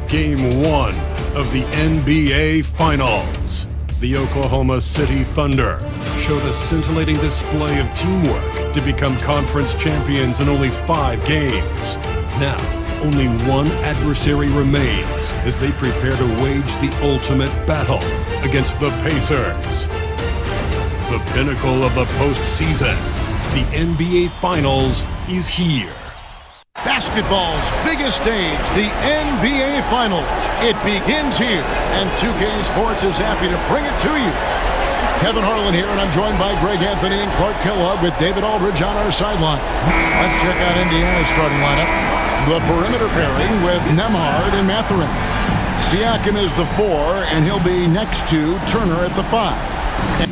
Game 1 of the NBA Finals. The Oklahoma City Thunder showed a scintillating display of teamwork to become conference champions in only 5 games. Now, only one adversary remains as they prepare to wage the ultimate battle against the Pacers. The pinnacle of the postseason, the NBA Finals, is here. Basketball's biggest stage, the NBA Finals. It begins here, and 2K Sports is happy to bring it to you. Kevin Harlan here, and I'm joined by Greg Anthony and Clark Kellogg with David Aldridge on our sideline. Let's check out Indiana's starting lineup. The perimeter pairing with Nembhard and Mathurin. Siakam is the 4, and he'll be next to Turner at the 5.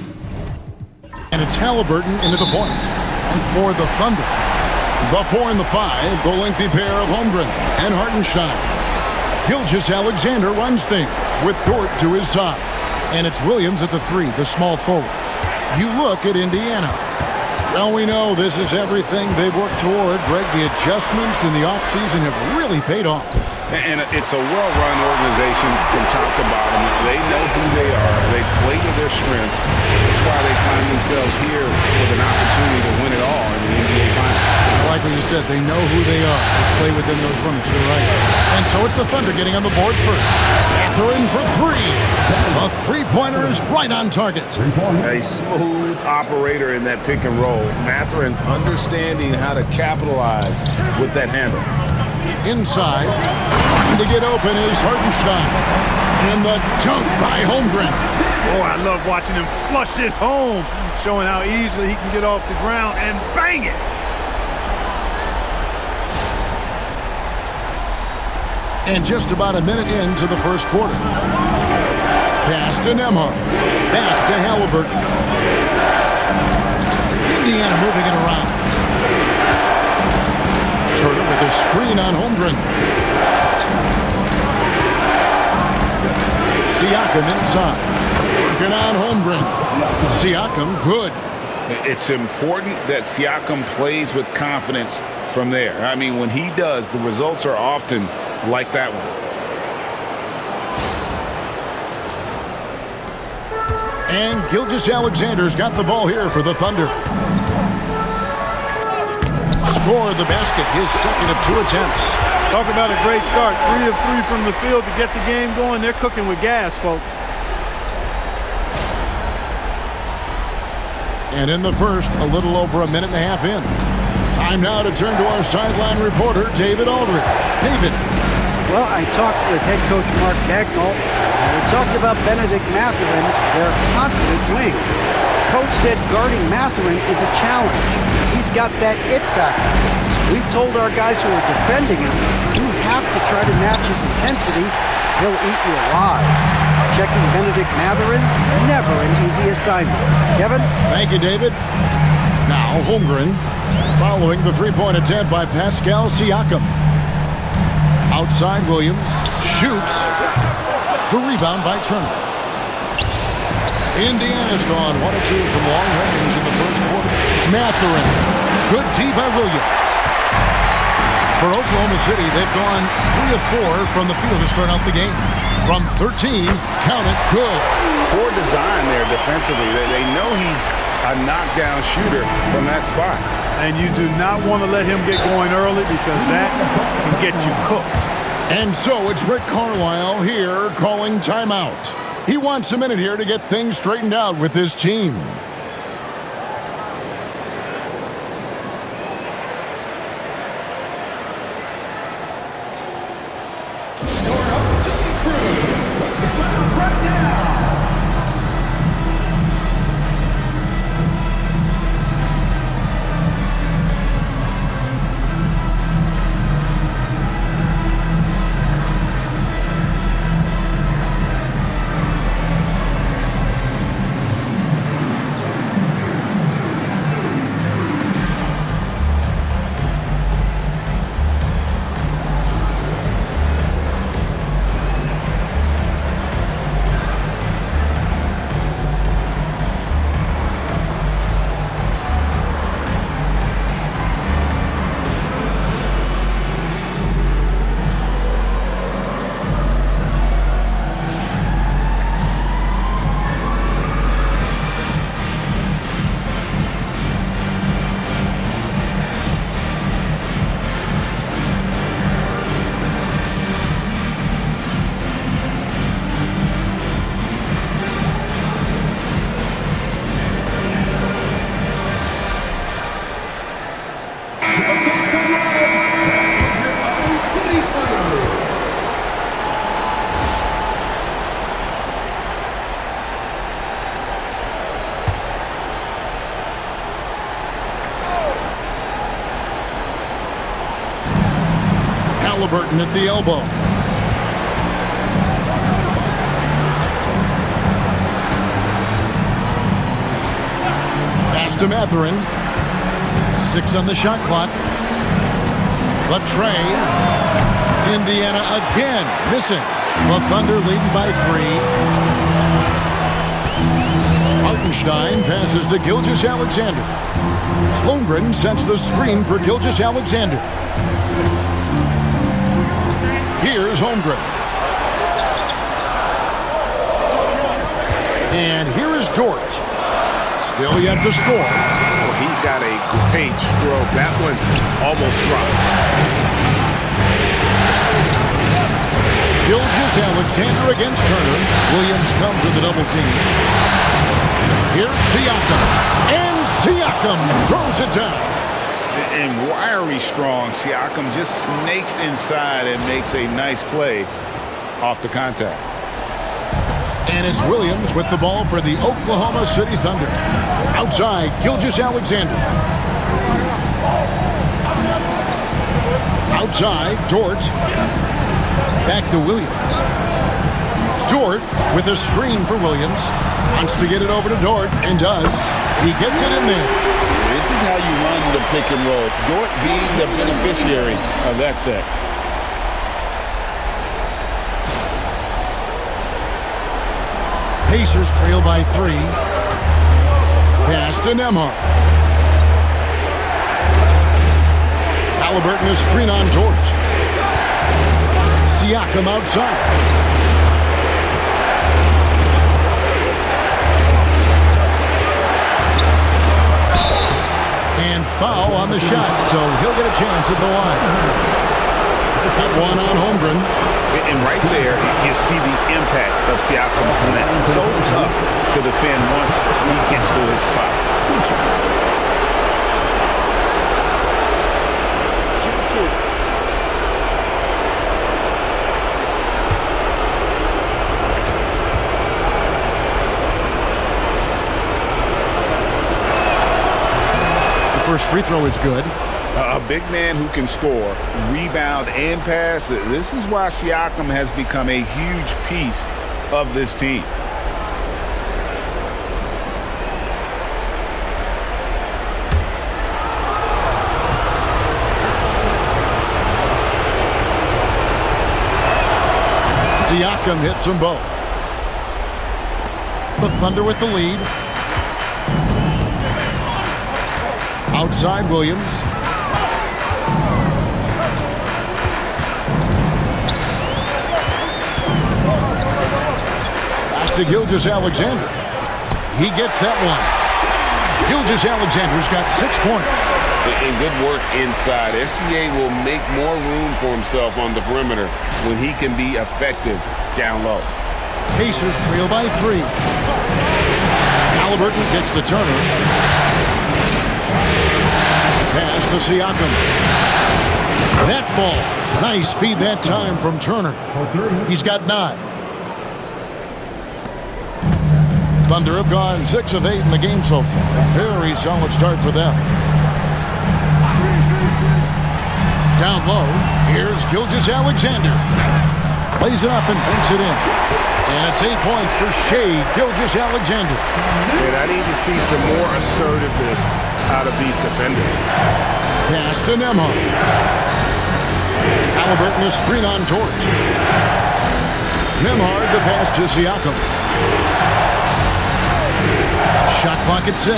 And it's Halliburton into the point. And for the Thunder, the 4 and the 5, the lengthy pair of Holmgren and Hartenstein. Gilgeous-Alexander runs things with Dort to his side. And it's Williams at the 3, the small forward. You look at Indiana. Well, we know this is everything they've worked toward. Greg, the adjustments in the offseason have really paid off. And it's a well-run organization from top to bottom. They know who they are. They play to their strengths. That's why they find themselves here with an opportunity to win it all in the NBA Finals. I like what you said. They know who they are. They play within those limits. You're right. And so it's the Thunder getting on the board first. They're in for 3. A three-pointer is right on target. A smooth operator in that pick and roll. Mathurin understanding how to capitalize with that handle. Inside, to get open is Hartenstein. And the dunk by Holmgren. Oh, I love watching him flush it home, showing how easily he can get off the ground and bang it. And just about a minute into the first quarter. Pass to Nembhard. Back to Halliburton. Indiana moving it around. Turner with a screen on Holmgren. Siakam inside. Working on Holmgren. Siakam good. It's important that Siakam plays with confidence from there. I mean, when he does, the results are often like that one. And Gilgeous-Alexander's got the ball here for the Thunder. Score the basket, his second of 2 attempts. Talk about a great start. 3 of 3 from the field to get the game going. They're cooking with gas, folks. And in the first, a little over a minute and a half in. Time now to turn to our sideline reporter, David Aldridge. David. Well, I talked with head coach Mark Dagnall, and we talked about Benedict Mathurin, their confident wing. Coach said guarding Mathurin is a challenge. He's got that it factor. We've told our guys who are defending him, you have to try to match his intensity. He'll eat you alive. Checking Benedict Mathurin, never an easy assignment. Kevin? Thank you, David. Now Holmgren, following the three-point attempt by Pascal Siakam. Outside Williams, shoots. The rebound by Turner. Indiana's gone 1 of 2 from long range in the first quarter. Mathurin, good D by Williams. For Oklahoma City, they've gone 3 of 4 from the field to start out the game. From 13, count it, good. Poor design there defensively. They know he's a knockdown shooter from that spot. And you do not want to let him get going early because that can get you cooked. And so it's Rick Carlisle here calling timeout. He wants a minute here to get things straightened out with his team. Halliburton at the elbow. Pass to Mathurin. 6 on the shot clock. The tray. Indiana again missing. The Thunder leading by 3. Hartenstein passes to Gilgeous-Alexander. Holmgren sets the screen for Gilgeous-Alexander. Here's Holmgren. And here is Dort. Still yet to score. Oh, he's got a great stroke. That one almost dropped. Gilgeous-Alexander against Turner. Williams comes with the double team. Here's Siakam. And Siakam throws it down. And wiry strong. Siakam just snakes inside and makes a nice play off the contact. And it's Williams with the ball for the Oklahoma City Thunder. Outside, Gilgeous-Alexander. Outside, Dort. Back to Williams. Dort with a screen for Williams. Wants to get it over to Dort, and does. He gets it in there. This is how you run the pick and roll. Dort being the beneficiary of that set. Pacers trail by 3. Pass to Nembhard. Halliburton a screen on Dort. Siakam outside. And foul on the shot, so he'll get a chance at the line. That one on Holmgren. And right there, you see the impact of Siakam's length. So tough to defend once he gets to his spots. First free throw is good. A big man who can score, rebound, and pass. This is why Siakam has become a huge piece of this team. Siakam hits them both. The Thunder with the lead. Outside Williams. Pass to Gilgeous-Alexander. He gets that one. Gilgeous-Alexander's got 6 points. And good work inside. SGA will make more room for himself on the perimeter when he can be effective down low. Pacers trail by 3. Halliburton gets to Turner. Pass to Siakam. That ball. Nice speed that time from Turner. He's got 9. Thunder have gone 6 of 8 in the game so far. Very solid start for them. Down low, here's Gilgeous-Alexander. Plays it up and banks it in. And it's 8 points for Shea Gilgeous-Alexander. And I need to see some more assertiveness out of these defenders. Pass to Nembhard. Halliburton a screen on Dort. Nembhard the pass to Siakam. Shot clock at 6.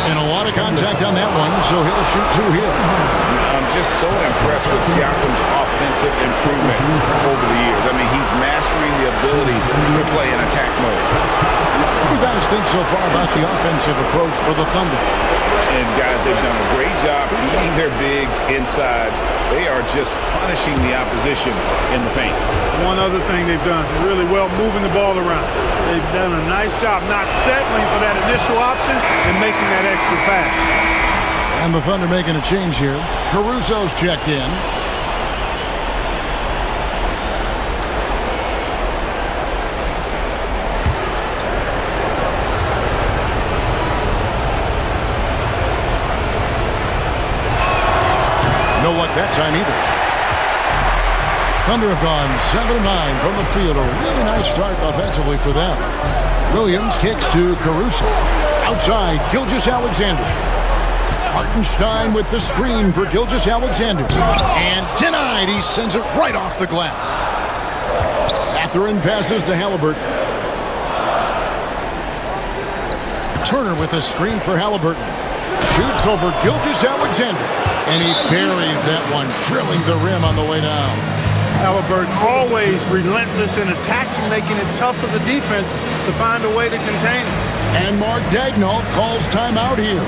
And a lot of contact on that one, so he'll shoot 2 here. I'm just so impressed with Siakam's offensive improvement over the years. I mean, he's mastering the ability to play in attack mode. What do you guys think so far about the offensive approach for the Thunder? And guys, they've done a great job feeding their bigs inside. They are just punishing the opposition in the paint. One other thing they've done really well, moving the ball around. They've done a nice job not settling for that initial option and making that extra pass. And the Thunder making a change here. Caruso's checked in. No luck that time either. Thunder have gone 7-9 from the field. A really nice start offensively for them. Williams kicks to Caruso. Outside, Gilgeous-Alexander. Hartenstein with the screen for Gilgeous-Alexander. And denied. He sends it right off the glass. Mathurin passes to Halliburton. Turner with the screen for Halliburton. Shoots over Gilgeous-Alexander. And he buries that one, drilling the rim on the way down. Halliburton always relentless in attacking, making it tough for the defense to find a way to contain it. And Mark Daigneault calls timeout here.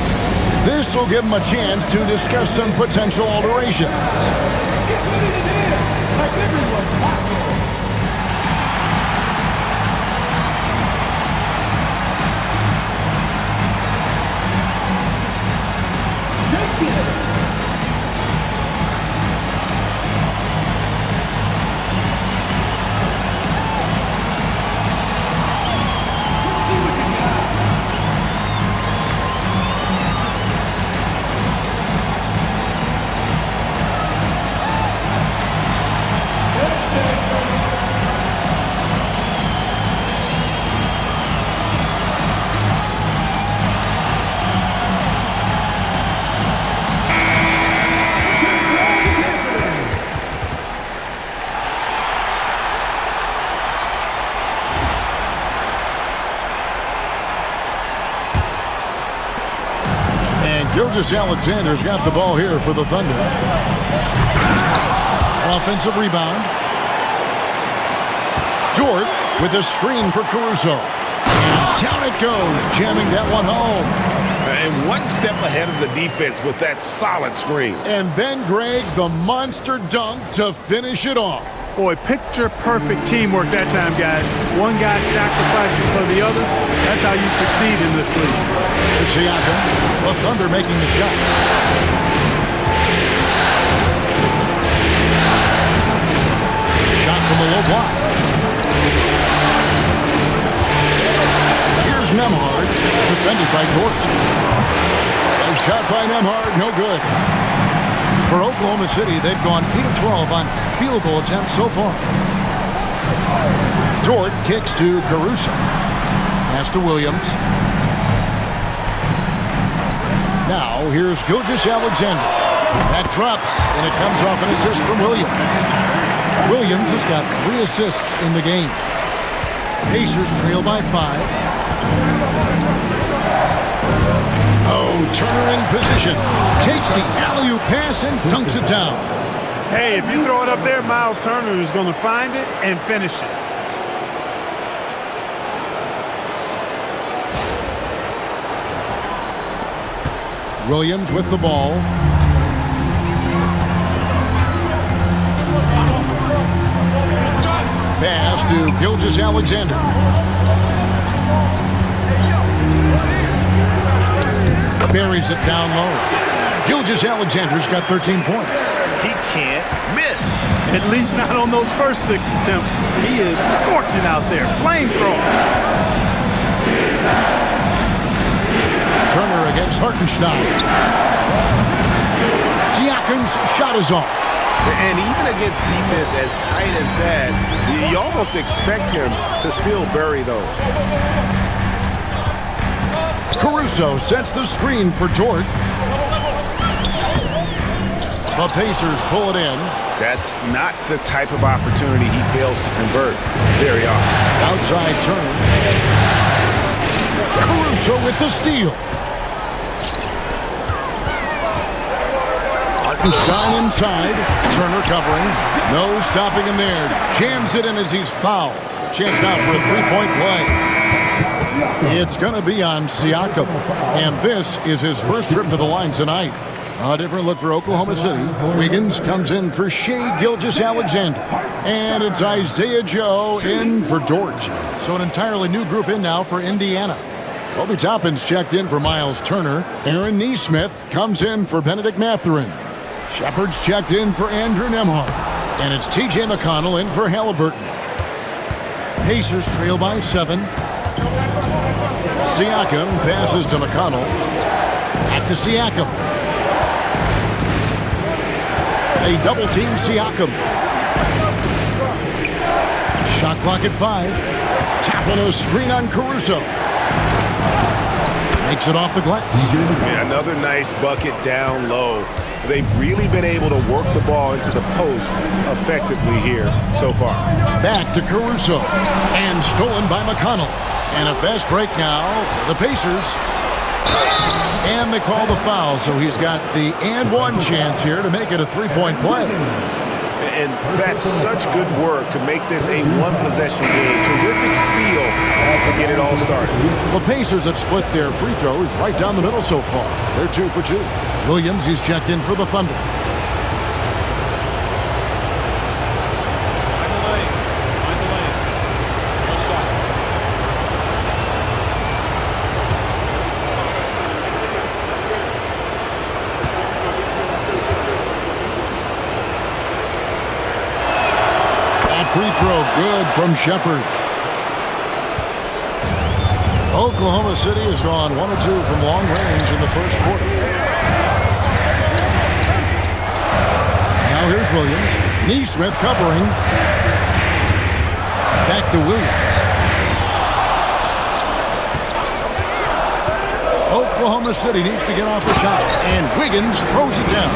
This will give him a chance to discuss some potential alterations. Get ready to dance like everyone's popular. Shake it. Gilgeous-Alexander's got the ball here for the Thunder. Offensive rebound. Dort with a screen for Caruso. And down it goes, jamming that one home. And one step ahead of the defense with that solid screen. And then, Greg, the monster dunk to finish it off. Boy, picture-perfect teamwork that time, guys. One guy sacrificing for the other. That's how you succeed in this league. Siakam, the Thunder making the shot. Shot from the low block. Here's Nembhard, defended by George. A shot by Nembhard, no good. For Oklahoma City, they've gone 8 of 12 on field goal attempts so far. Dort kicks to Caruso. Pass to Williams. Now, here's Gilgeous-Alexander. That drops, and it comes off an assist from Williams. Williams has got 3 assists in the game. Pacers trail by 5. Oh, Turner in position. Takes the alley-oop pass and dunks it down. Hey, if you throw it up there, Miles Turner is going to find it and finish it. Williams with the ball. Pass to Gilgeous-Alexander. Buries it down low. Gilgeous-Alexander's got 13 points. He can't miss. At least not on those first 6 attempts. He is scorching out there. Flamethrower. Turner against Hartenstein. Siakam's shot is off. And even against defense as tight as that, you almost expect him to still bury those. Caruso sets the screen for Dort. The Pacers pull it in. That's not the type of opportunity he fails to convert very often. Outside Turner. Caruso with the steal. Hartenstein inside. Turner covering. No stopping him there. Jams it in as he's fouled. Chance now for a 3-point play. It's going to be on Siakam. And this is his first trip to the line tonight. A different look for Oklahoma City. Wiggins comes in for Shai Gilgeous-Alexander. And it's Isaiah Joe in for Dort. So an entirely new group in now for Indiana. Obi Toppin's checked in for Miles Turner. Aaron Nesmith comes in for Benedict Mathurin. Shepard's checked in for Andrew Nembhard. And it's T.J. McConnell in for Halliburton. Pacers trail by 7. Siakam passes to McConnell. Back to Siakam. They double-team Siakam. Shot clock at 5. Tapping a screen on Caruso. Makes it off the glass. Yeah, another nice bucket down low. They've really been able to work the ball into the post effectively here so far. Back to Caruso. And stolen by McConnell. And a fast break now for the Pacers. And they call the foul, so he's got the and one chance here to make it a three-point play. And that's such good work to make this a one-possession game. Terrific steal to get it all started. The Pacers have split their free throws right down the middle so far. They're 2 for 2. Williams, he's checked in for the Thunder. Free throw good from Shepard. Oklahoma City has gone 1 of 2 from long range in the first quarter. Now here's Williams. Neesmith covering. Back to Williams. Oklahoma City needs to get off a shot, and Wiggins throws it down.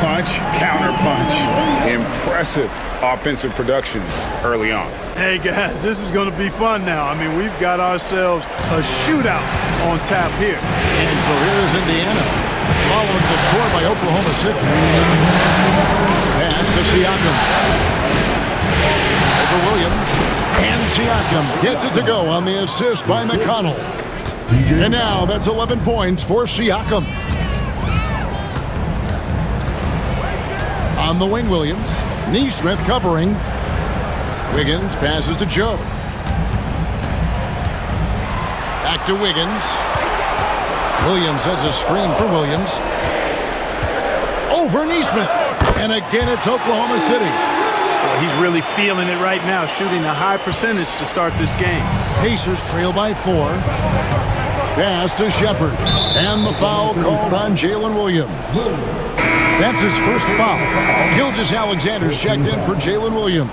Punch, counter punch. Impressive offensive production early on. Hey, guys, this is going to be fun now. I mean, we've got ourselves a shootout on tap here. And so here's Indiana, following the score by Oklahoma City. Pass to Siakam. Over Williams. And Siakam gets it to go on the assist by McConnell. And now that's 11 points for Siakam. On the wing, Williams. Neesmith covering. Wiggins passes to Joe. Back to Wiggins. Williams has a screen for Williams. Over Neesmith. And again, it's Oklahoma City. Well, he's really feeling it right now, shooting a high percentage to start this game. Pacers trail by 4. Pass to Shepard. And the foul called on Jalen Williams. That's his first foul. Gilgeous-Alexander's checked in for Jalen Williams.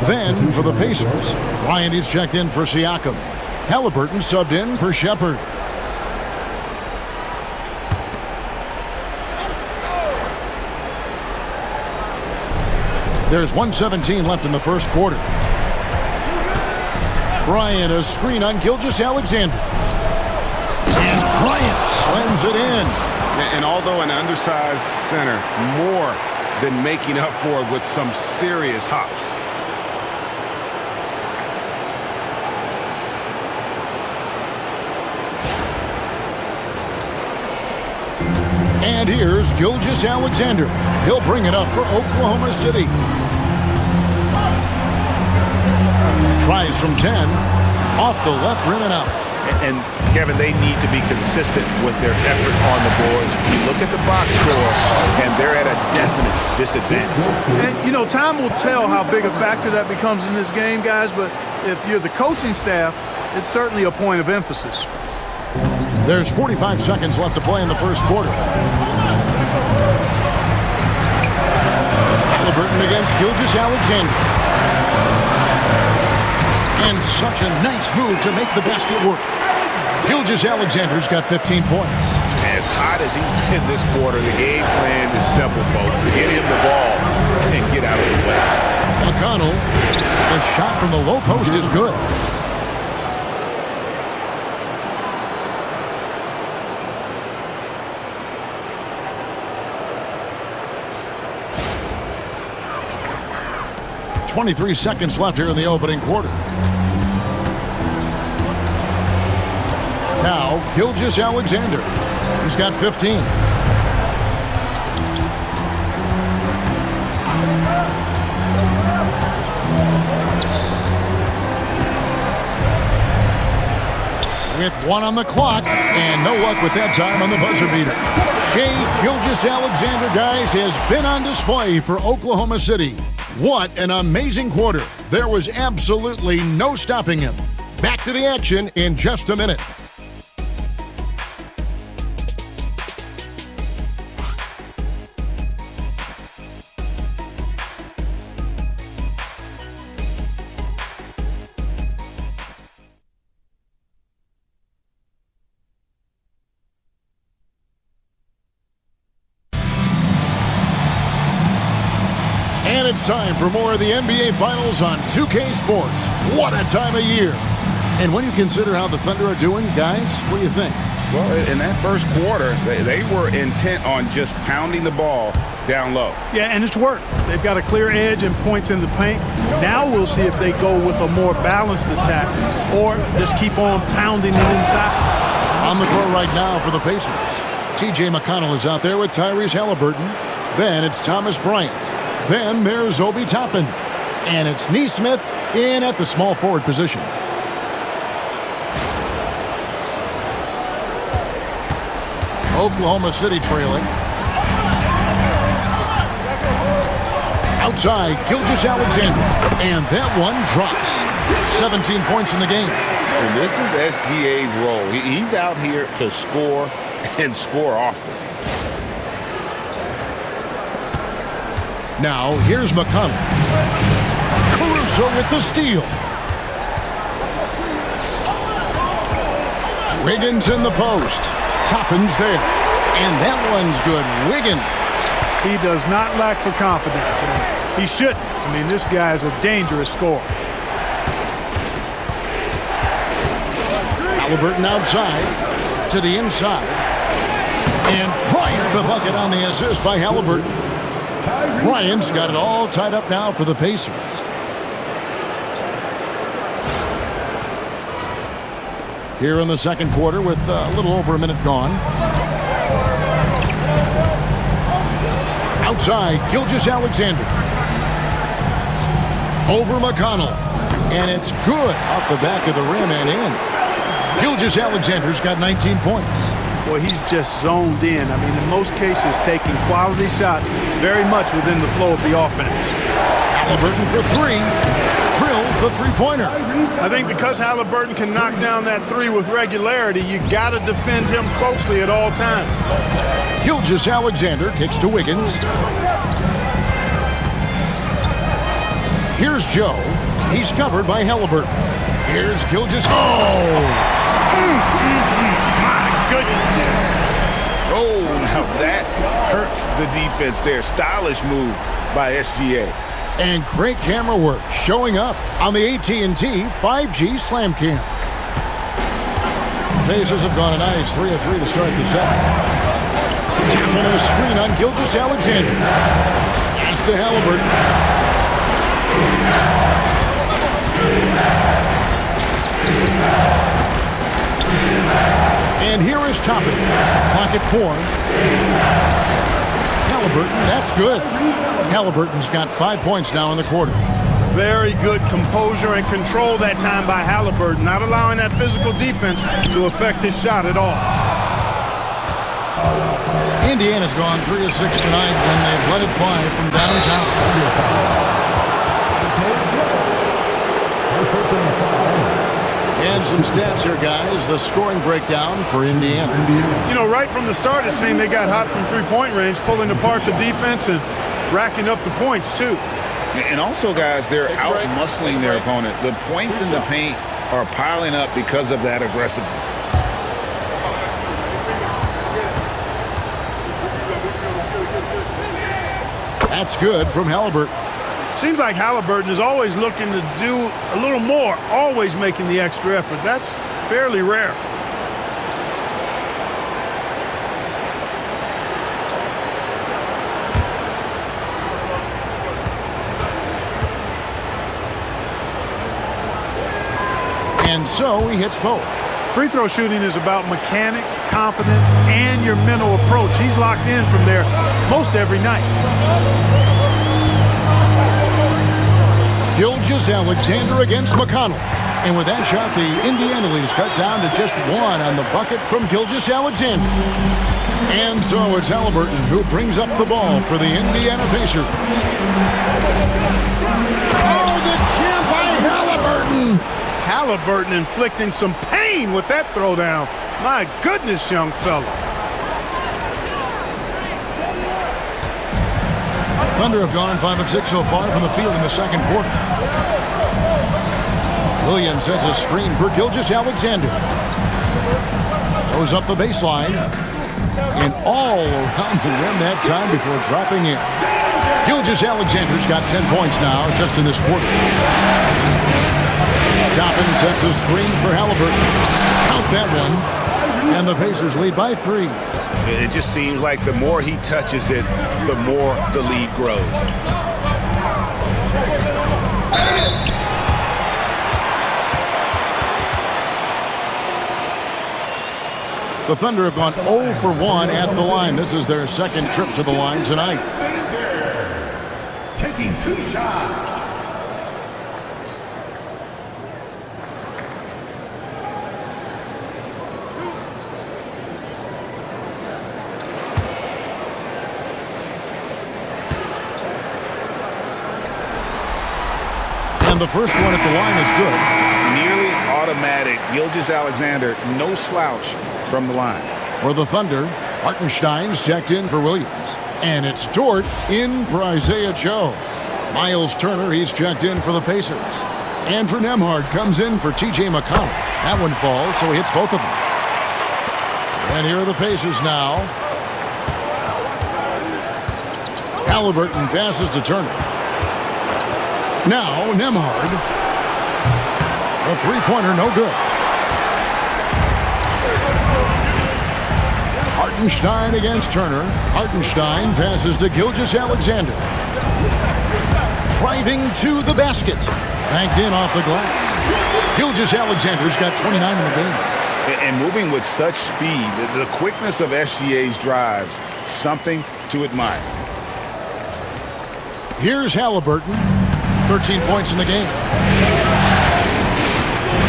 Then for the Pacers, Bryant is checked in for Siakam. Halliburton subbed in for Shepard. There's 1:17 left in the first quarter. Bryant, a screen on Gilgeous-Alexander. And Bryant slams it in. And although an undersized center, more than making up for it with some serious hops. And here's Gilgeous-Alexander. He'll bring it up for Oklahoma City. Tries from 10. Off the left rim and out. And, Kevin, they need to be consistent with their effort on the boards. You look at the box score, and they're at a definite disadvantage. And, you know, time will tell how big a factor that becomes in this game, guys, but if you're the coaching staff, it's certainly a point of emphasis. There's 45 seconds left to play in the first quarter. Halliburton against Gilgeous-Alexander. And such a nice move to make the basket work. Gilgeous-Alexander's got 15 points. As hot as he's been this quarter, the game plan is simple, folks. Get him the ball and get out of the way. McConnell, the shot from the low post is good. .23 seconds left here in the opening quarter. Now, Gilgeous-Alexander. He's got 15. With 1 on the clock, and no luck with that time on the buzzer beater. Shai Gilgeous-Alexander, guys, has been on display for Oklahoma City. What an amazing quarter. There was absolutely no stopping him. Back to the action in just a minute. And it's time for more of the NBA Finals on 2K Sports. What a time of year. And when you consider how the Thunder are doing, guys, what do you think? Well, in that first quarter, they were intent on just pounding the ball down low. Yeah, and it's worked. They've got a clear edge and points in the paint. Now we'll see if they go with a more balanced attack or just keep on pounding it inside. On the court right now for the Pacers. T.J. McConnell is out there with Tyrese Halliburton. Then it's Thomas Bryant. Then there's Obi Toppin. And it's Nesmith in at the small forward position. Oklahoma City trailing. Outside, Gilgeous-Alexander. And that one drops. 17 points in the game. And this is SGA's role. He's out here to score and score often. Now, here's McConnell. Caruso with the steal. Wiggins in the post. Toppin's there. And that one's good. Wiggins. He does not lack for confidence. He shouldn't. I mean, this guy's a dangerous scorer. Halliburton outside to the inside. And Bryant the bucket on the assist by Halliburton. Bryant's got it all tied up now for the Pacers. Here in the second quarter with a little over a minute gone. Outside, Gilgeous-Alexander. Over McConnell. And it's good off the back of the rim and in. Gilgeous-Alexander's got 19 points. Well, he's just zoned in. I mean, in most cases, taking quality shots very much within the flow of the offense. Halliburton for three. Drills the three-pointer. I think because Halliburton can knock down that three with regularity, you got to defend him closely at all times. Gilgeous-Alexander kicks to Wiggins. Here's Joe. He's covered by Halliburton. Here's Gilgeous. Oh! My goodness. Oh, now that hurts the defense there. Stylish move by SGA. And great camera work showing up on the AT&T 5G Slam Cam. The Pacers have gone a nice 3 of 3 to start the second. Tapping a screen on Gilgeous-Alexander. Pass to Halliburton. And here is Toppin. Pocket four. Halliburton, that's good. Halliburton's got 5 points now in the quarter. Very good composure and control that time by Halliburton, not allowing that physical defense to affect his shot at all. Indiana's gone 3 of 6 tonight when they've let it fly from downtown. And some stats here, guys. The scoring breakdown for Indiana. You know, right from the start, it seemed they got hot from three-point range, pulling apart the defense and racking up the points, too. And also, guys, they're out-muscling their opponent. The points in the paint are piling up because of that aggressiveness. That's good from Halliburton. Seems like Halliburton is always looking to do a little more, always making the extra effort. That's fairly rare. And so he hits both. Free throw shooting is about mechanics, confidence, and your mental approach. He's locked in from there most every night. Gilgeous-Alexander against McConnell. And with that shot, the Indiana lead is cut down to just one on the bucket from Gilgeous-Alexander. And so it's Halliburton who brings up the ball for the Indiana Pacers. Oh, the jam by Halliburton! Halliburton inflicting some pain with that throwdown. My goodness, young fella. Thunder have gone 5 of 6 so far from the field in the second quarter. Williams sets a screen for Gilgeous-Alexander. Goes up the baseline. And all around the rim that time before dropping in. Gilgeous-Alexander's got 10 points now just in this quarter. Toppin sets a screen for Halliburton. Count that one. And the Pacers lead by 3. It just seems like the more he touches it, the more the lead grows. The Thunder have gone 0 for 1 at the line. This is their second trip to the line tonight. Taking 2 shots. And the first one at the line is good. Nearly automatic. Gilgeous-Alexander, no slouch from the line. For the Thunder, Hartenstein's checked in for Williams. And it's Dort in for Isaiah Joe. Miles Turner, he's checked in for the Pacers. Andrew Nembhard comes in for T.J. McConnell. That one falls, so he hits both of them. And here are the Pacers now. Halliburton passes to Turner. Now, Nembhard. A three-pointer, no good. Hartenstein against Turner. Hartenstein passes to Gilgeous-Alexander. Driving to the basket. Banked in off the glass. Gilgeous-Alexander's got 29 in the game. And moving with such speed, the quickness of SGA's drives, something to admire. Here's Halliburton. 13 points in the game.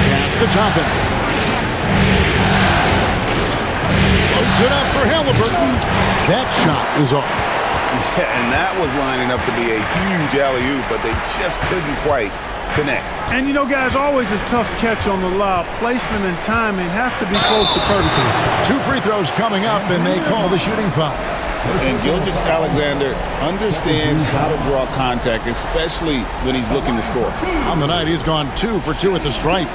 Pass to Toppin. Loads it up for Halliburton. That shot is off. Yeah, and that was lining up to be a huge alley-oop, but they just couldn't quite connect. And, you know, guys, always a tough catch on the lob. Placement and timing have to be close to perfect. 2 free throws coming up, and they call the shooting foul. And Gilgeous-Alexander understands how to draw contact, especially when he's looking to score. On the night, he's gone 2 for 2 at the stripe.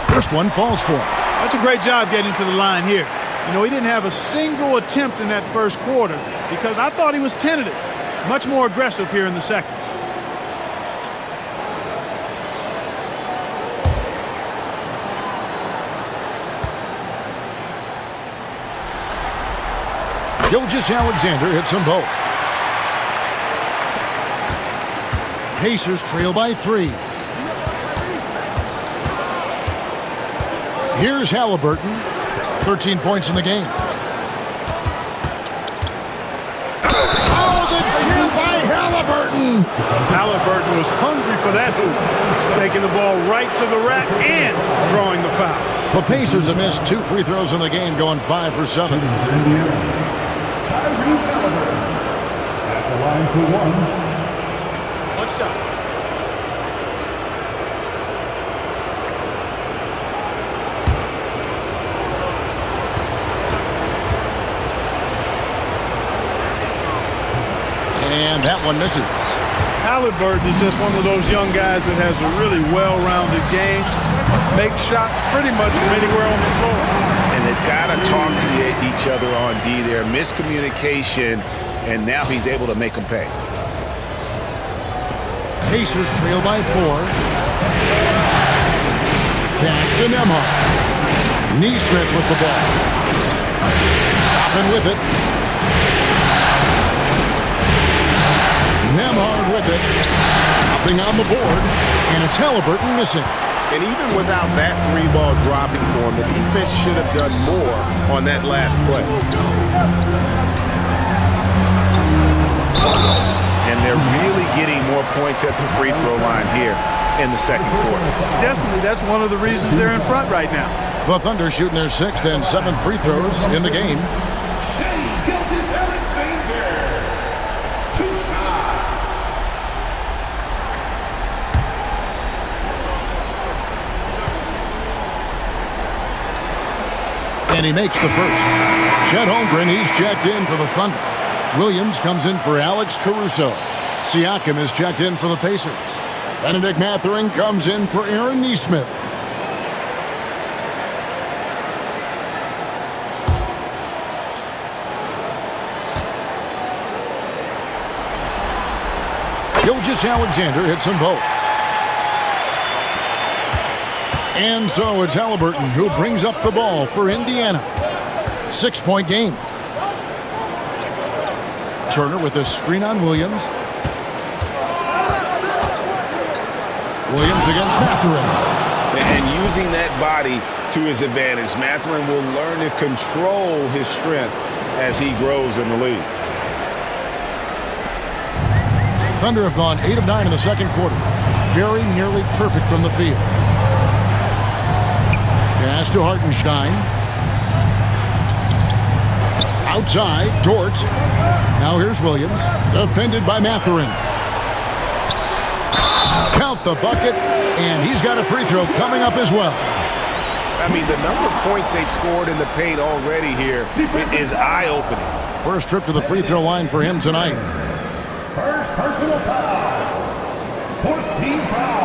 First one falls for him. That's a great job getting to the line here. You know, he didn't have a single attempt in that first quarter because I thought he was tentative. Much more aggressive here in the second. Gilgeous-Alexander hits them both. Pacers trail by 3. Here's Halliburton. 13 points in the game. Oh, the cheer by Halliburton! Halliburton was hungry for that hoop. Taking the ball right to the rack and drawing the foul. The Pacers have missed 2 free throws in the game, going 5 for 7. Tyrese Halliburton at the line for 1. One shot. And that one misses. Halliburton is just one of those young guys that has a really well-rounded game. Makes shots pretty much from anywhere on the floor. And they've got to talk to each other on D there. Miscommunication, and now he's able to make them pay. Pacers trail by 4. Pass to Nembhard. Neesmith with the ball. Toppin with it. Nembhard with it. Nothing on the board. And it's Halliburton missing. And even without that 3-ball dropping for him, the defense should have done more on that last play. And they're really getting more points at the free throw line here in the second quarter. Definitely, that's one of the reasons they're in front right now. The Thunder shooting their 6th and 7th free throws in the game. And he makes the first. Chet Holmgren, he's checked in for the Thunder. Williams comes in for Alex Caruso. Siakam is checked in for the Pacers. Benedict Mathurin comes in for Aaron Nesmith. Gilgeous-Alexander hits them both. And so it's Halliburton who brings up the ball for Indiana. 6-point game. Turner with a screen on Williams. Williams against Mathurin. And using that body to his advantage, Mathurin will learn to control his strength as he grows in the league. Thunder have gone 8 of 9 in the second quarter. Very nearly perfect from the field. Pass to Hartenstein. Outside, Dort. Now here's Williams. Defended by Mathurin. Count the bucket, and he's got a free throw coming up as well. I mean, the number of points they've scored in the paint already here is eye-opening. First trip to the free throw line for him tonight. First personal foul. 14 foul.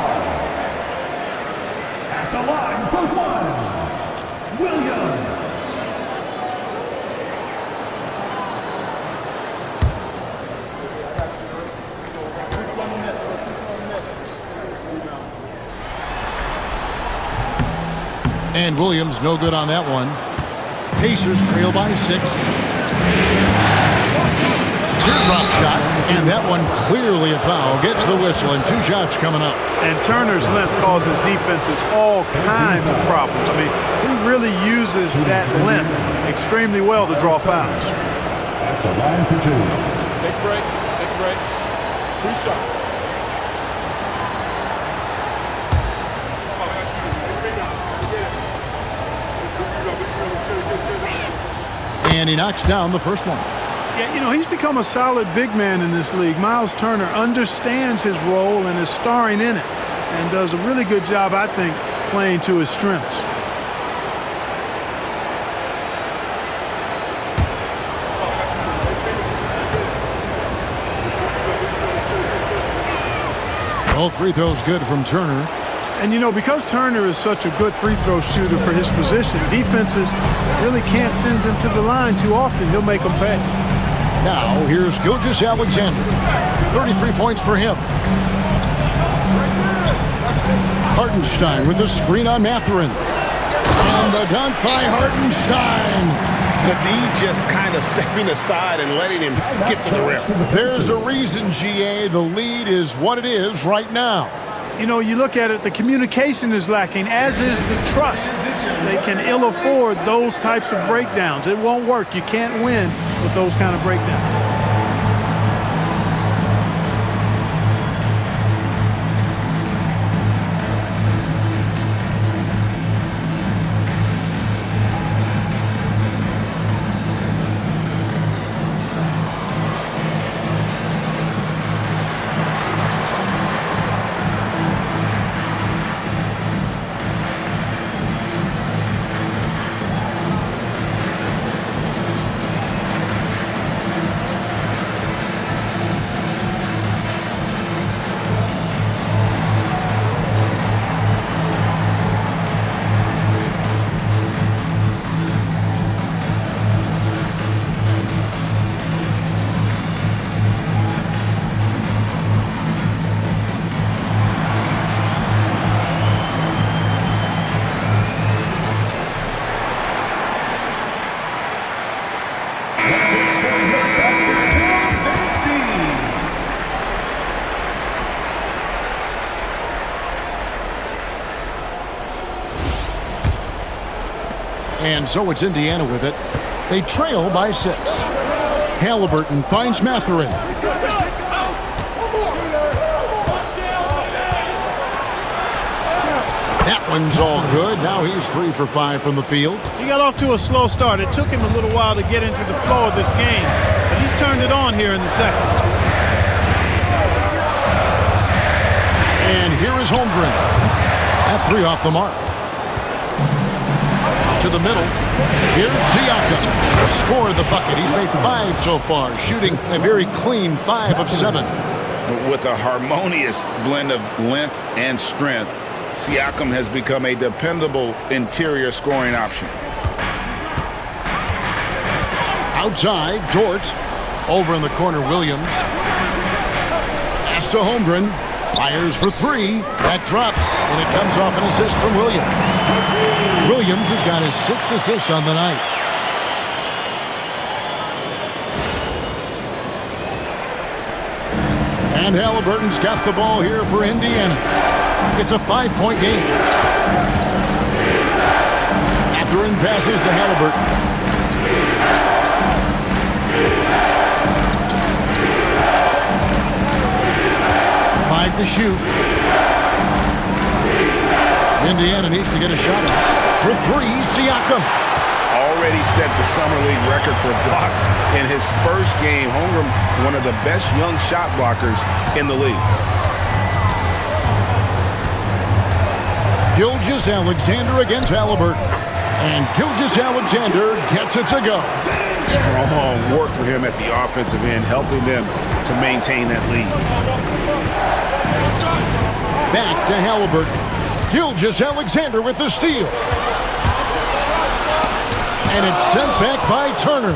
At the line for one. Williams. And Williams no good on that one. Pacers trail by 6. Teardrop shot, and that one clearly a foul. Gets the whistle, and 2 shots coming up. And Turner's length causes defenses all kinds of problems. I mean, he really uses that length extremely well to draw fouls. At the line for 2. Take a break. Take a break. 2 shots. And he knocks down the first one. Yeah, you know, he's become a solid big man in this league. Miles Turner understands his role and is starring in it and does a really good job, I think, playing to his strengths. Both free throws good from Turner. And, you know, because Turner is such a good free throw shooter for his position, defenses really can't send him to the line too often. He'll make them pay. Now, here's Gilgeous-Alexander. 33 points for him. Hartenstein with the screen on Mathurin. And the dunk by Hartenstein. The D just kind of stepping aside and letting him get to the rim. There's a reason, GA, the lead is what it is right now. You know, you look at it, the communication is lacking, as is the trust. They can ill afford those types of breakdowns. It won't work. You can't win with those kind of breakdowns. And so it's Indiana with it. They trail by 6. Halliburton finds Mathurin. That one's all good. Now he's 3 for 5 from the field. He got off to a slow start. It took him a little while to get into the flow of this game, but he's turned it on here in the second. And here is Holmgren. At 3 off the mark. To the middle. Here's Siakam. Scored the bucket. He's made 5 so far, shooting a very clean 5 of 7. With a harmonious blend of length and strength, Siakam has become a dependable interior scoring option. Outside, Dort. Over in the corner, Williams. Pass to Holmgren. Fires for three. That drops, and it comes off an assist from Williams. Williams has got his 6th assist on the night. And Halliburton's got the ball here for Indiana. It's a 5-point game. Mathurin passes to Halliburton. 5 to shoot. Indiana needs to get a shot off. For three, Siakam. Already set the summer league record for blocks in his first game. Holmgren, one of the best young shot blockers in the league. Gilgeous-Alexander against Halliburton. And Gilgeous-Alexander gets it to go. Strong work for him at the offensive end, helping them to maintain that lead. Back to Halliburton. Gilgeous-Alexander with the steal. And it's sent back by Turner.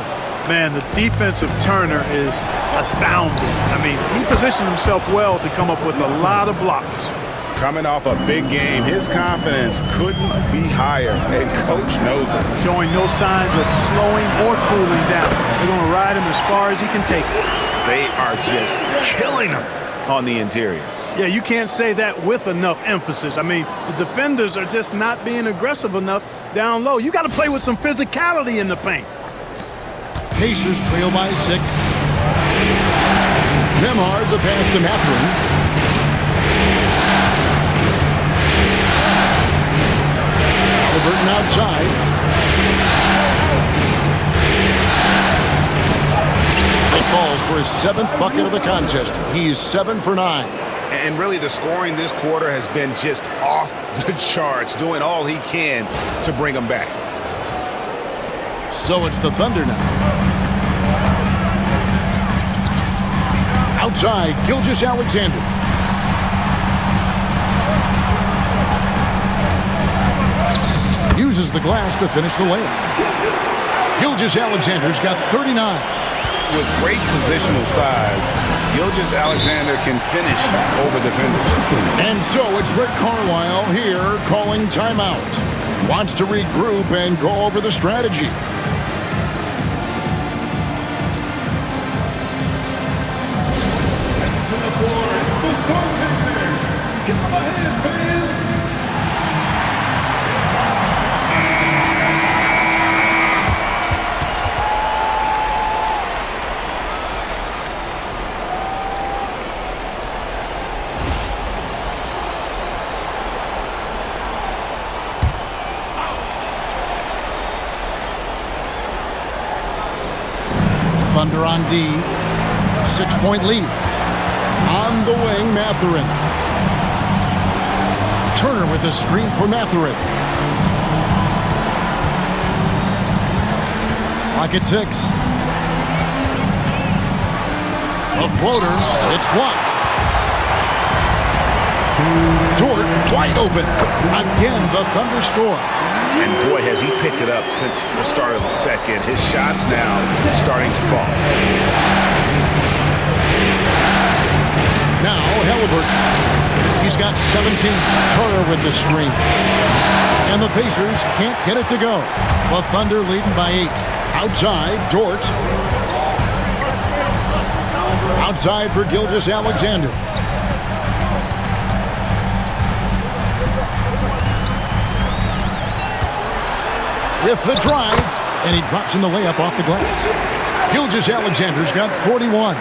Man, the defense of Turner is astounding. I mean, he positioned himself well to come up with a lot of blocks. Coming off a big game, his confidence couldn't be higher, and coach knows it. Showing no signs of slowing or cooling down. They're going to ride him as far as he can take it. They are just killing him on the interior. Yeah, you can't say that with enough emphasis. I mean, the defenders are just not being aggressive enough down low. You got to play with some physicality in the paint. Pacers trail by 6. Nembhard the pass to Mathurin. Halliburton outside. It falls for his 7th bucket of the contest. He's 7 for 9. And really, the scoring this quarter has been just off the charts, doing all he can to bring them back. So it's the Thunder now. Outside, Gilgeous-Alexander. Uses the glass to finish the layup. Gilgeous-Alexander's got 39. With great positional size, Gilgeous-Alexander can finish over defenders. And so it's Rick Carlisle here calling timeout. Wants to regroup and go over the strategy. Thunder on D. 6-point lead. On the wing, Mathurin. Turner with the screen for Mathurin. Clock at 6. A floater. It's blocked. Dort wide open. Again, the Thunder score. And boy, has he picked it up since the start of the second. His shots now starting to fall. Now Halliburton. He's got 17. Turner with the screen. And the Pacers can't get it to go. The Thunder leading by 8. Outside, Dort. Outside for Gilgeous-Alexander. With the drive, and he drops in the layup off the glass. Gilgeous-Alexander's got 41.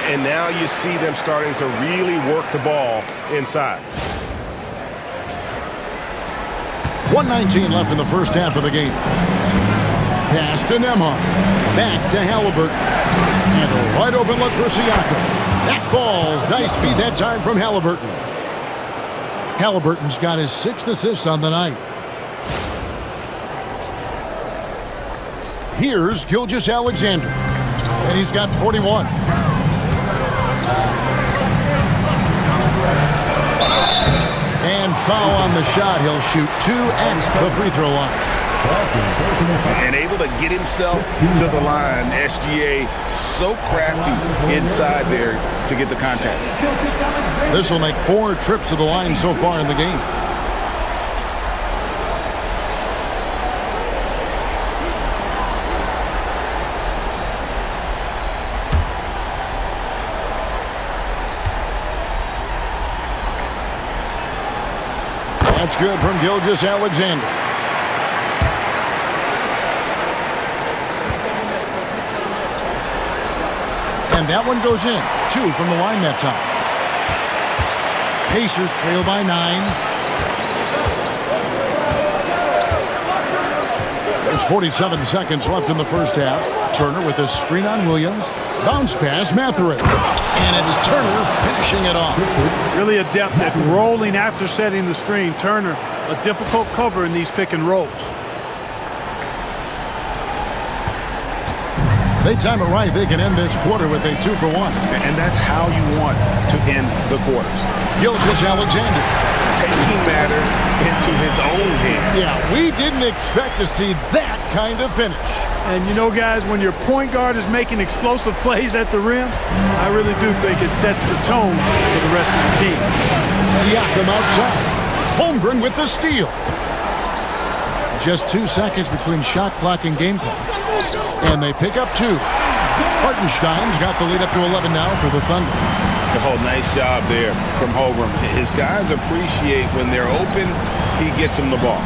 And now you see them starting to really work the ball inside. 1:19 left in the first half of the game. Pass to Nembhard. Back to Halliburton. And a wide open look for Siakam. That falls. Nice feed that time from Halliburton. Halliburton's got his 6th assist on the night. Here's Gilgeous-Alexander. And he's got 41. foul on the shot. He'll shoot 2 at the free throw line. And able to get himself to the line. SGA so crafty inside there to get the contact. This will make 4 trips to the line so far in the game. That's good from Gilgeous-Alexander. And that one goes in. 2 from the line that time. Pacers trail by 9. There's 47 seconds left in the first half. Turner with a screen on Williams. Bounce pass, Mathurin. And it's Turner finishing it off. Really adept at rolling after setting the screen. Turner, a difficult cover in these pick and rolls. They time it right. They can end this quarter with a 2-for-1. And that's how you want to end the quarters. Gilgeous-Alexander taking matters into his own hands. Yeah, we didn't expect to see that kind of finish. And you know, guys, when your point guard is making explosive plays at the rim, I really do think it sets the tone for the rest of the team. Siakam outside. Holmgren with the steal. Just 2 seconds between shot clock and game clock. And they pick up 2. Hartenstein's got the lead up to 11 now for the Thunder. Oh, nice job there from Holmgren. His guys appreciate when they're open, he gets them the ball.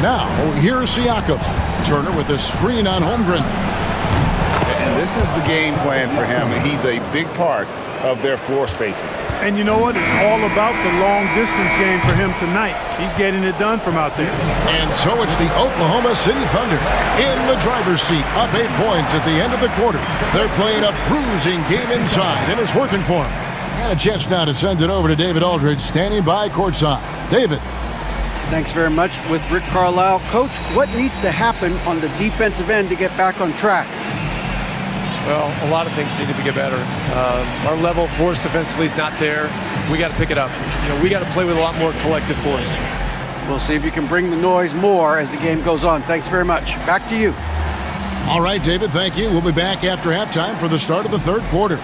Now, here's Siakam. Turner with a screen on Holmgren. And this is the game plan for him, and he's a big part of their floor spacing. And you know what? It's all about the long-distance game for him tonight. He's getting it done from out there. And so it's the Oklahoma City Thunder in the driver's seat, up 8 points at the end of the quarter. They're playing a bruising game inside, and it's working for them. And a chance now to send it over to David Aldridge, standing by courtside. David. Thanks very much with Rick Carlisle. Coach, what needs to happen on the defensive end to get back on track? Well, a lot of things need to get better. Our level of force defensively is not there. We got to pick it up. We got to play with a lot more collective force. We'll see if you can bring the noise more as the game goes on. Thanks very much. Back to you. All right, David, thank you. We'll be back after halftime for the start of the third quarter.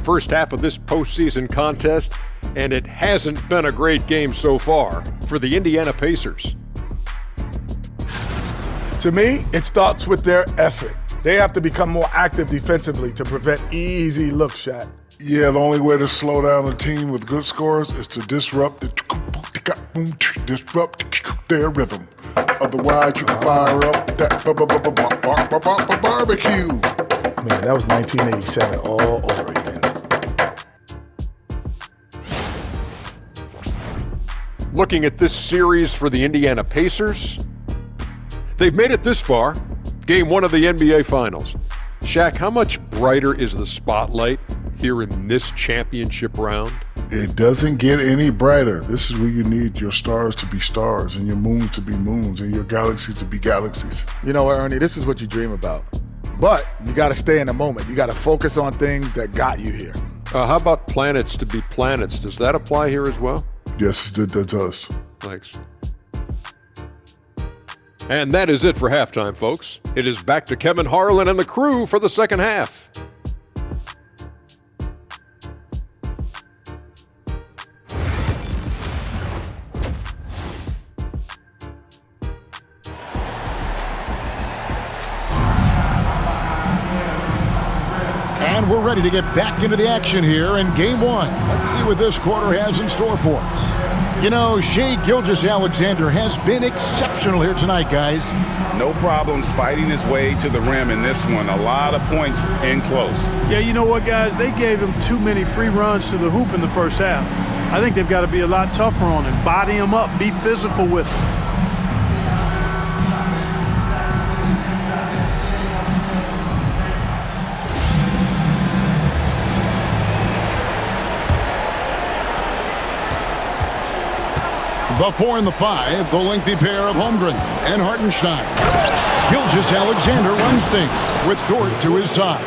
First half of this postseason contest, and it hasn't been a great game so far for the Indiana Pacers. To me, it starts with their effort. They have to become more active defensively to prevent easy look shot. Yeah, the only way to slow down a team with good scores is to disrupt their rhythm. Otherwise, you can fire up that barbecue. Man, that was 1987 all over again. Looking at this series for the Indiana Pacers, they've made it this far, game 1 of the NBA Finals. Shaq, how much brighter is the spotlight here in this championship round? It doesn't get any brighter. This is where you need your stars to be stars and your moons to be moons and your galaxies to be galaxies. You know what, Ernie, this is what you dream about. But you got to stay in the moment. You got to focus on things that got you here. How about planets to be planets? Does that apply here as well? Yes, it does. Thanks. And that is it for halftime, folks. It is back to Kevin Harlan and the crew for the second half. And we're ready to get back into the action here in Game 1. Let's see what this quarter has in store for us. You know, Shai Gilgeous-Alexander has been exceptional here tonight, guys. No problems fighting his way to the rim in this one. A lot of points in close. Yeah, you know what, guys? They gave him too many free runs to the hoop in the first half. I think they've got to be a lot tougher on him. Body him up. Be physical with him. The 4 and the 5, the lengthy pair of Holmgren and Hartenstein. Gilgeous-Alexander runs things with Dort to his side.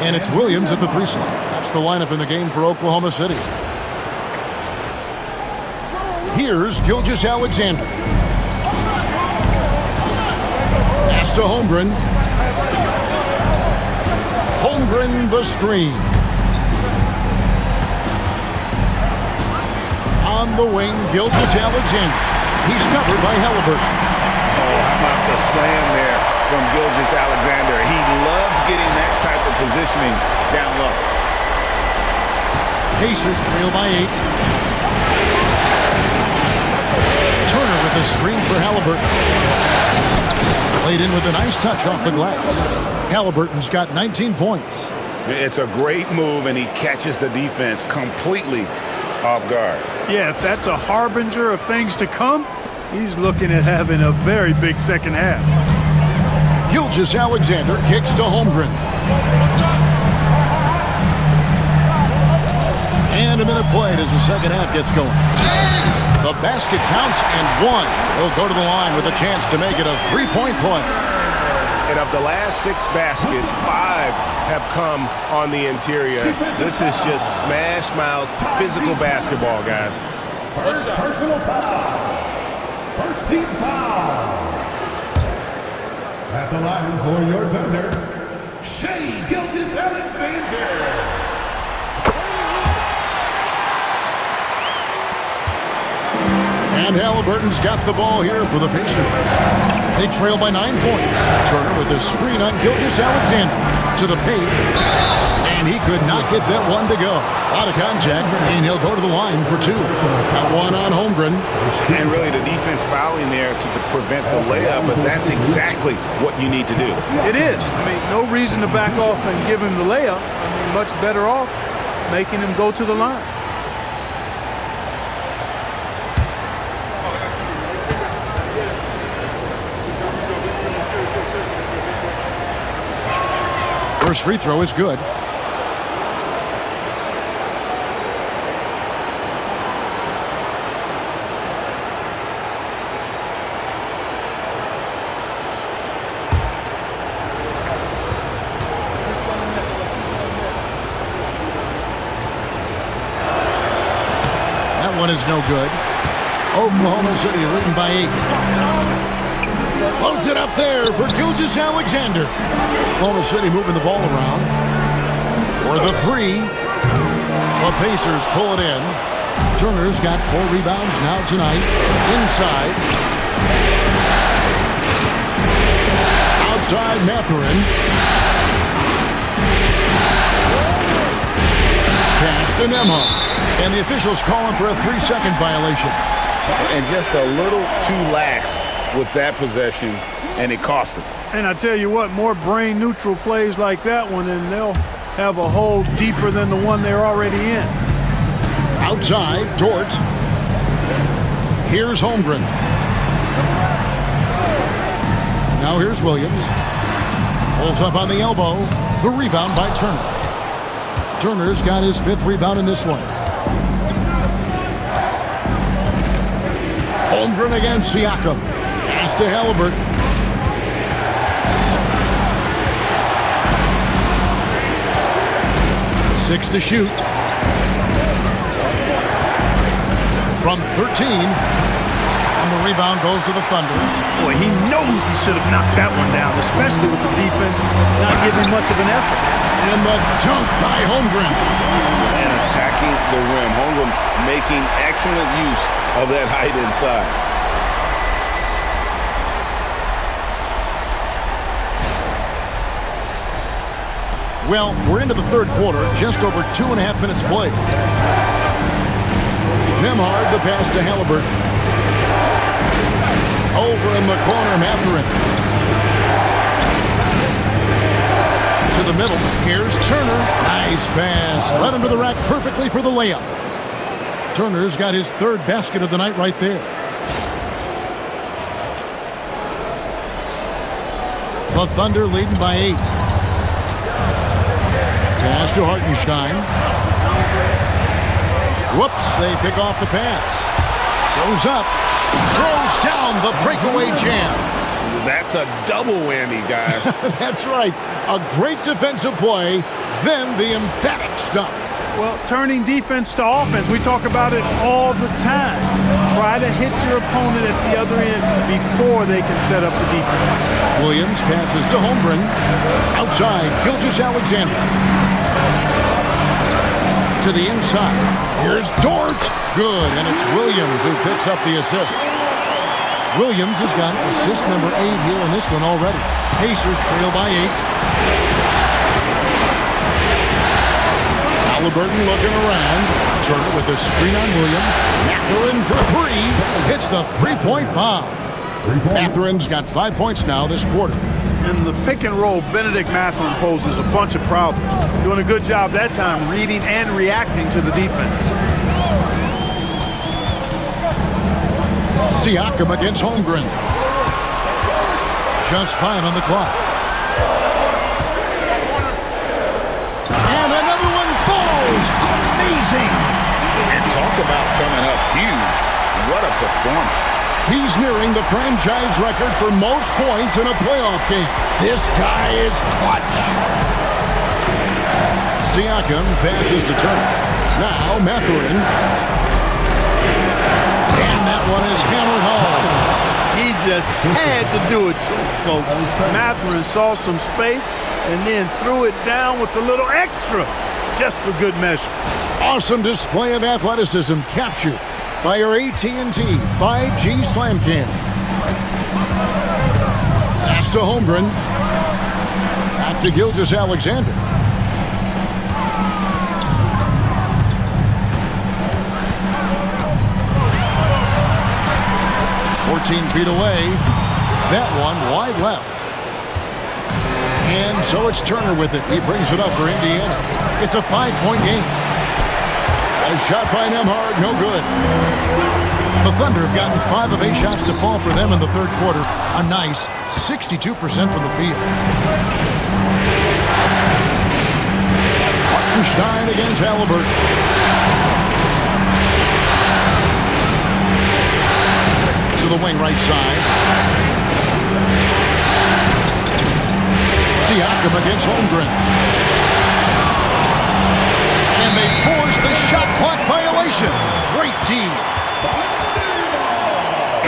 And it's Williams at the 3 slot. That's the lineup in the game for Oklahoma City. Here's Gilgeous-Alexander. Pass to Holmgren. Holmgren the screen. On the wing, Gilgeous-Alexander. He's covered by Halliburton. Oh, how about the slam there from Gilgeous-Alexander? He loves getting that type of positioning down low. Pacers trail by 8. Turner with a screen for Halliburton. Played in with a nice touch off the glass. Halliburton's got 19 points. It's a great move, and he catches the defense completely off guard. Yeah, if that's a harbinger of things to come, he's looking at having a very big second half. Gilgeous-Alexander kicks to Holmgren. And a minute played as the second half gets going. The basket counts and 1. He'll go to the line with a chance to make it a 3-point play. And of the last 6 baskets, 5 have come on the interior. This is just smash mouth physical basketball, guys. Personal foul. First team foul. At the line for your Thunder, Shea Gilgeous-Alexander. And Halliburton's got the ball here for the Pacers. They trail by 9 points. Turner with a screen on Gilgeous-Alexander to the paint. And he could not get that one to go. Out of contact, and he'll go to the line for 2. Got one on Holmgren. And really the defense fouling there to prevent the layup, but that's exactly what you need to do. It is. I mean, no reason to back off and give him the layup. I mean, much better off making him go to the line. First free throw is good. That one is no good. Oklahoma City leading by 8. Loads it up there for Gilgeous-Alexander. Oklahoma City moving the ball around. For the 3. The Pacers pull it in. Turner's got 4 rebounds now tonight. Inside. Outside Mathurin. Pass to Nembhard. And the officials calling for a 3-second violation. And just a little too lax with that possession, and it cost them. And I tell you what, more brain-neutral plays like that one, and they'll have a hole deeper than the one they're already in. Outside, Dort. Here's Holmgren. Now here's Williams. Pulls up on the elbow. The rebound by Turner. Turner's got his 5th rebound in this one. Holmgren against Siakam. Pass to Halliburton. Six to shoot. From 13. And the rebound goes to the Thunder. Boy, he knows he should have knocked that one down, especially with the defense not giving much of an effort. And the dunk by Holmgren. And attacking the rim. Holmgren making excellent use of that height inside. Well, we're into the 3rd quarter, just over 2.5 minutes played. Nembhard, the pass to Halliburton. Over in the corner, Mathurin. To the middle, here's Turner. Nice pass. Led him to the rack perfectly for the layup. Turner's got his 3rd basket of the night right there. The Thunder leading by 8. Pass to Hartenstein. Whoops, they pick off the pass. Goes up. Throws down the breakaway jam. That's a double whammy, guys. That's right. A great defensive play, then the emphatic stuff. Well, turning defense to offense, we talk about it all the time. Try to hit your opponent at the other end before they can set up the defense. Williams passes to Holmgren. Outside, Gilgeous-Alexander. To the inside. Here's Dort. Good, and it's Williams who picks up the assist. Williams has got assist number 8 here in this one already. Pacers trail by 8. Halliburton looking around. Turner with the screen on Williams. Mathurin for 3. Hits the three-point bomb. Mathurin's got 5 points now this quarter. In the pick and roll, Benedict Mathurin poses a bunch of problems. Doing a good job that time reading and reacting to the defense. Siakam against Holmgren. Just 5 on the clock. And another one falls. Amazing. And talk about coming up huge. What a performance. He's nearing the franchise record for most points in a playoff game. This guy is clutch. Siakam passes to Turner. Now Mathurin. And that one is hammered home. He just had to do it to him, folks. Mathurin saw some space and then threw it down with a little extra, just for good measure. Awesome display of athleticism captured by your AT&T 5G Slam Cam. Pass to Holmgren. Back to Gilgeous-Alexander. Feet away. That one wide left. And so it's Turner with it. He brings it up for Indiana. It's a 5-point game. A shot by Nembhard, no good. The Thunder have gotten 5 of 8 shots to fall for them in the third quarter. A nice 62% from the field. Hartenstein against Halliburton. To the wing right side. Siakam against Holmgren. And they force the shot clock violation. Great team.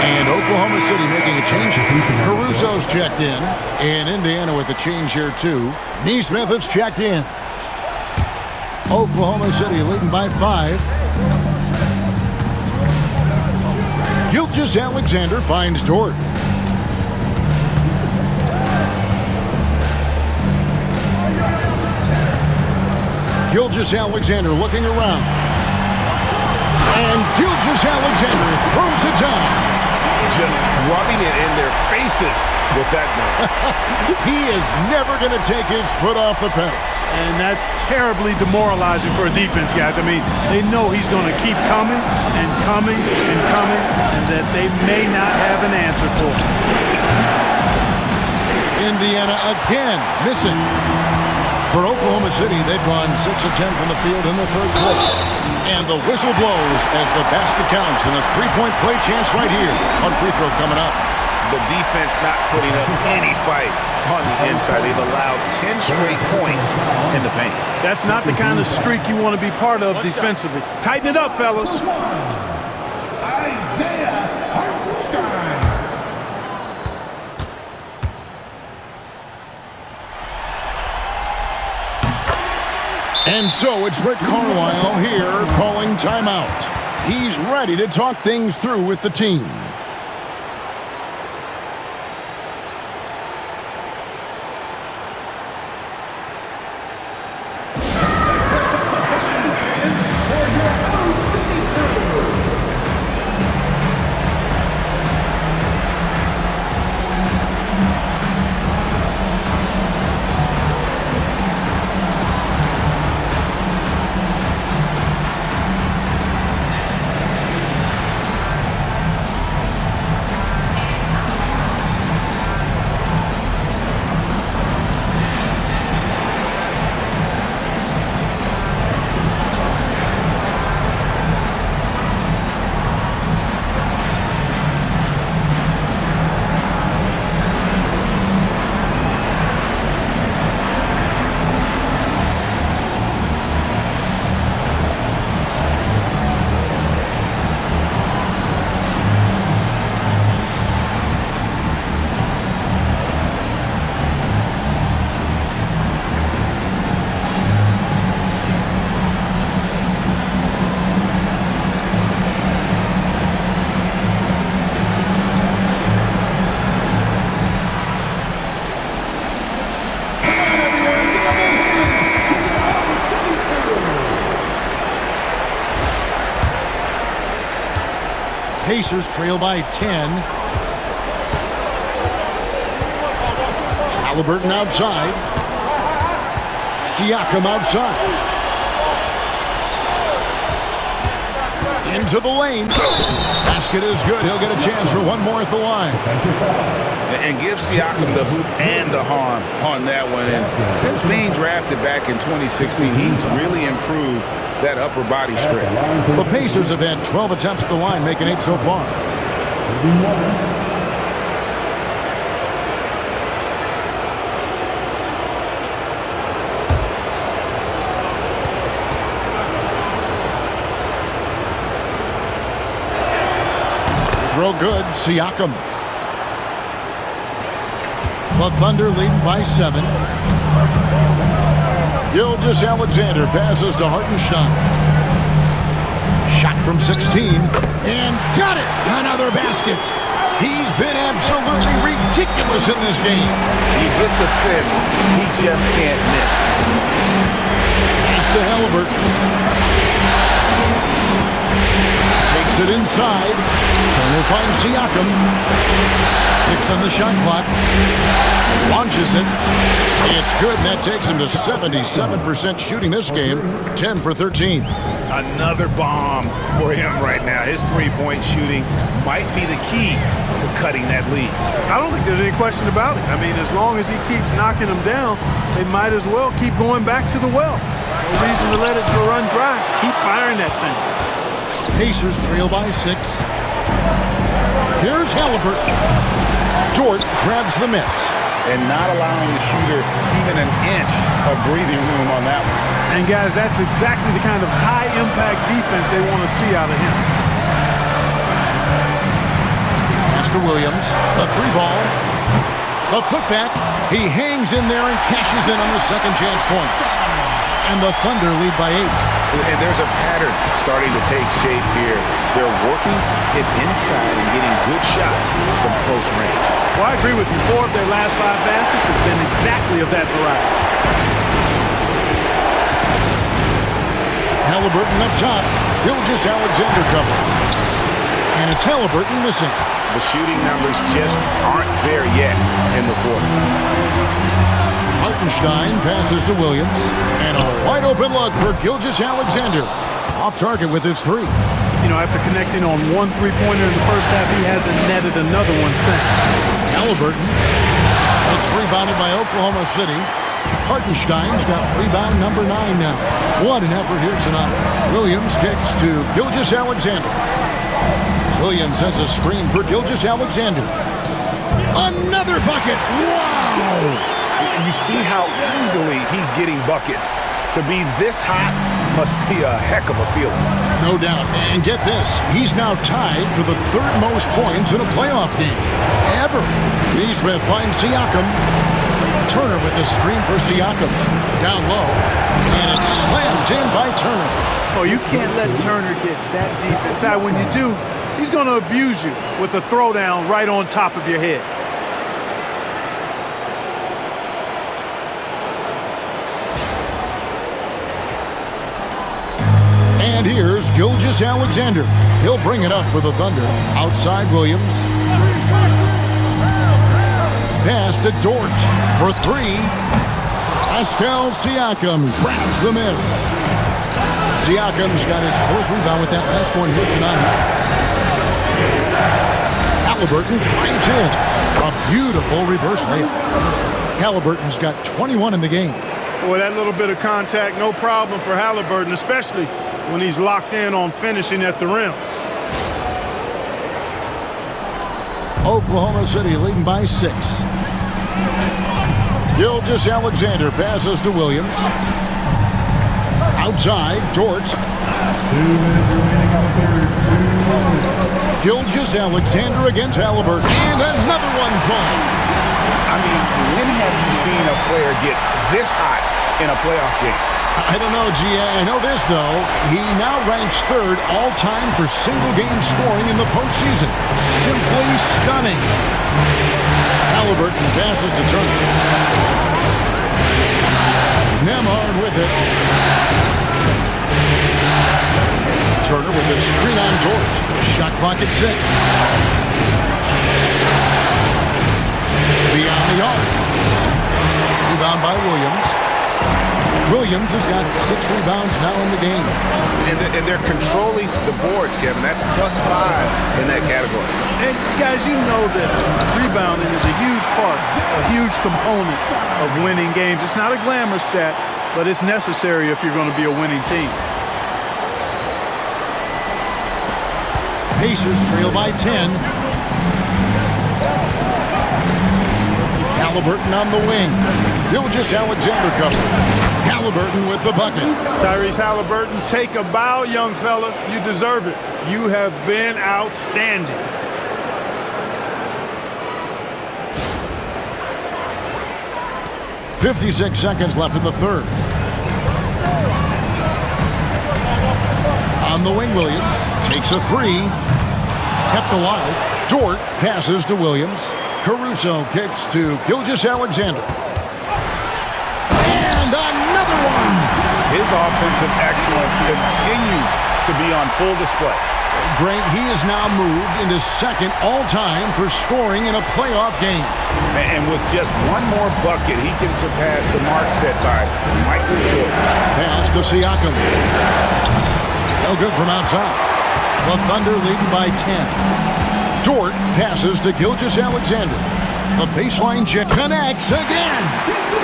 And Oklahoma City making a change. Caruso's checked in. And Indiana with a change here too. Nesmith has checked in. Oklahoma City leading by 5. Gilgeous-Alexander finds Dort. Gilgeous-Alexander looking around. And Gilgeous-Alexander throws it down. Just rubbing it in their faces with that gun. He is never going to take his foot off the pedal. And that's terribly demoralizing for a defense, guys. I mean, they know he's going to keep coming and coming and coming, and that they may not have an answer for him. Indiana again missing. For Oklahoma City, they've gone 6 of 10 from the field in the third quarter. And the whistle blows as the basket counts, and a 3-point play chance right here on free throw coming up. The defense not putting up any fight on the inside. They've allowed 10 straight points in the paint. That's not the kind of streak you want to be part of defensively. Tighten it up, fellas. And so it's Rick Carlisle here calling timeout. He's ready to talk things through with the team. Pacers trail by 10. Halliburton outside. Siakam outside. Into the lane. Basket is good. He'll get a chance for one more at the line. And give Siakam the hoop and the harm on that one. And since being drafted back in 2016, he's really improved that upper body strength. The Pacers have had 12 attempts at the line, making 8 so far. Throw good, Siakam. The Thunder leading by 7. Gilgeous-Alexander passes to Hartenstein. Shot from 16, and got it! Another basket. He's been absolutely ridiculous in this game. You get the sense he just can't miss. Pass to Halliburton. Takes it inside. Turner finds Siakam. 6 on the shot clock. Launches it. It's good, and that takes him to 77% shooting this game. 10 for 13. Another bomb for him right now. His three-point shooting might be the key to cutting that lead. I don't think there's any question about it. I mean, as long as he keeps knocking them down, they might as well keep going back to the well. No reason to let it run dry. Keep firing that thing. Pacers trail by 6. Here's Halliburton. Dort grabs the miss. And not allowing the shooter even an inch of breathing room on that one. And guys, that's exactly the kind of high-impact defense they want to see out of him. Master Williams, the 3-ball. The putback. He hangs in there and cashes in on the second chance points. And the Thunder lead by 8. And there's a pattern starting to take shape here. They're working it inside and getting good shots from close range. Well, I agree with you. 4 of their last 5 baskets have been exactly of that variety. Halliburton up top. Gilgeous-Alexander cover. And it's Halliburton missing. The shooting numbers just aren't there yet in the quarter. Hartenstein passes to Williams. And a wide open look for Gilgeous-Alexander. Off target with his 3. You know, after connecting on 1 3-pointer in the first half, he hasn't netted another one since. Halliburton. It's rebounded by Oklahoma City. Hartenstein's got rebound number 9 now. What an effort here tonight. Williams kicks to Gilgeous-Alexander. Williams sends a screen for Gilgeous-Alexander. Another bucket. Wow! You see how easily he's getting buckets. To be this hot must be a heck of a feeling. No doubt. And get this, he's now tied for the 3rd most points in a playoff game ever. Neesmith finds Siakam. Turner with a screen for Siakam. Down low. And it's slammed in by Turner. Oh, you can't let Turner get that deep inside. When you do, he's going to abuse you with a throwdown right on top of your head. And here's Gilgeous-Alexander. He'll bring it up for the Thunder. Outside Williams. Pass to Dort for 3. Pascal Siakam grabs the miss. Siakam's got his 4th rebound with that last one here tonight. Halliburton drives in. A beautiful reverse layup. Halliburton's got 21 in the game. Boy, that little bit of contact, no problem for Halliburton, especially when he's locked in on finishing at the rim. Oklahoma City leading by 6. Gilgeous-Alexander passes to Williams. Outside, Dort. 2 minutes remaining on the third. 2 Gilgeous-Alexander against Halliburton. And another one falls. I mean, when have you seen a player get this hot in a playoff game? I don't know, G.A. I know this, though. He now ranks 3rd all-time for single-game scoring in the postseason. Simply stunning. Halliburton passes to Turner. Nembhard with it. Turner with a screen on Dort. Shot clock at 6. Beyond the arc. Rebound by Williams. Williams has got 6 rebounds now in the game. And they're controlling the boards, Kevin. That's +5 in that category. And guys, you know that rebounding is a huge part, a huge component of winning games. It's not a glamour stat, but it's necessary if you're going to be a winning team. Pacers trail by 10. Halliburton on the wing. Gilgeous-Alexander cover. Halliburton with the bucket. Tyrese Halliburton, take a bow, young fella. You deserve it. You have been outstanding. .56 seconds left in the third. On the wing, Williams takes a 3. Kept alive. Dort passes to Williams. Caruso kicks to Gilgeous-Alexander. And another one! His offensive excellence continues to be on full display. Great, he is now moved into second all-time for scoring in a playoff game. And with just one more bucket, he can surpass the mark set by Michael Jordan. Pass to Siakam. No good from outside. The Thunder leading by 10. Dort passes to Gilgeous-Alexander. The baseline jet connects again.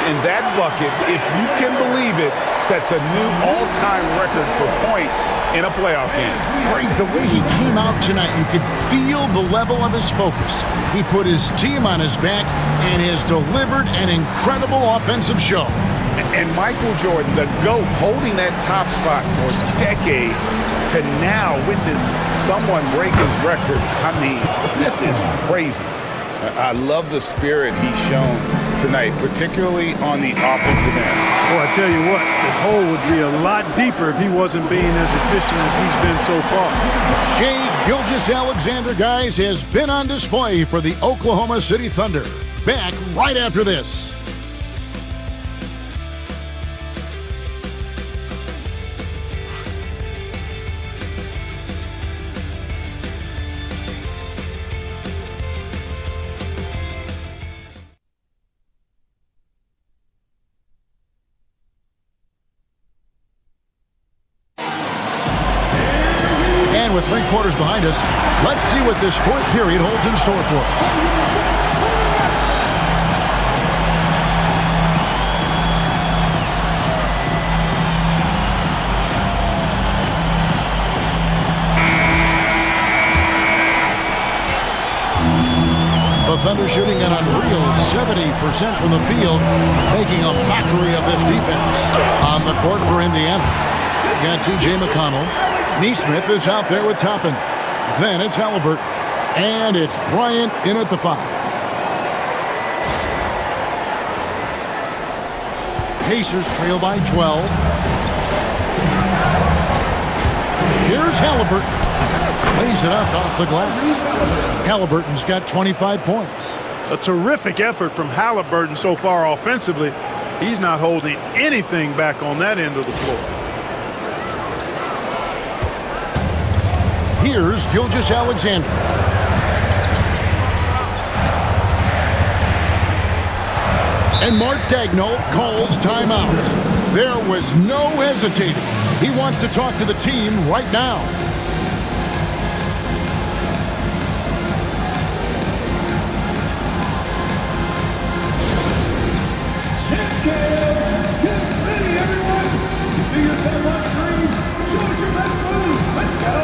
And that bucket, if you can believe it, sets a new all-time record for points in a playoff game. Great, the way he came out tonight, you could feel the level of his focus. He put his team on his back and has delivered an incredible offensive show. And Michael Jordan, the GOAT, holding that top spot for decades, to now witness someone break his record. I mean, this is crazy. I love the spirit he's shown tonight, particularly on the offensive end. Well, I tell you what, the hole would be a lot deeper if he wasn't being as efficient as he's been so far. Shai Gilgeous-Alexander, guys, has been on display for the Oklahoma City Thunder. Back right after this. With 3 quarters behind us, let's see what this fourth period holds in store for us. The Thunder shooting an unreal 70% from the field, making a mockery of this defense. On the court for Indiana, you got T.J. McConnell. Neesmith is out there with Toppin. Then it's Halliburton. And it's Bryant in at the 5. Pacers trail by 12. Here's Halliburton. Lays it up off the glass. Halliburton's got 25 points. A terrific effort from Halliburton so far offensively. He's not holding anything back on that end of the floor. Here's Gilgeous-Alexander. And Mark Daigneault calls timeout. There was no hesitating. He wants to talk to the team right now. Get ready, everyone. You see yourself on the screen? Show us your best move. Let's go.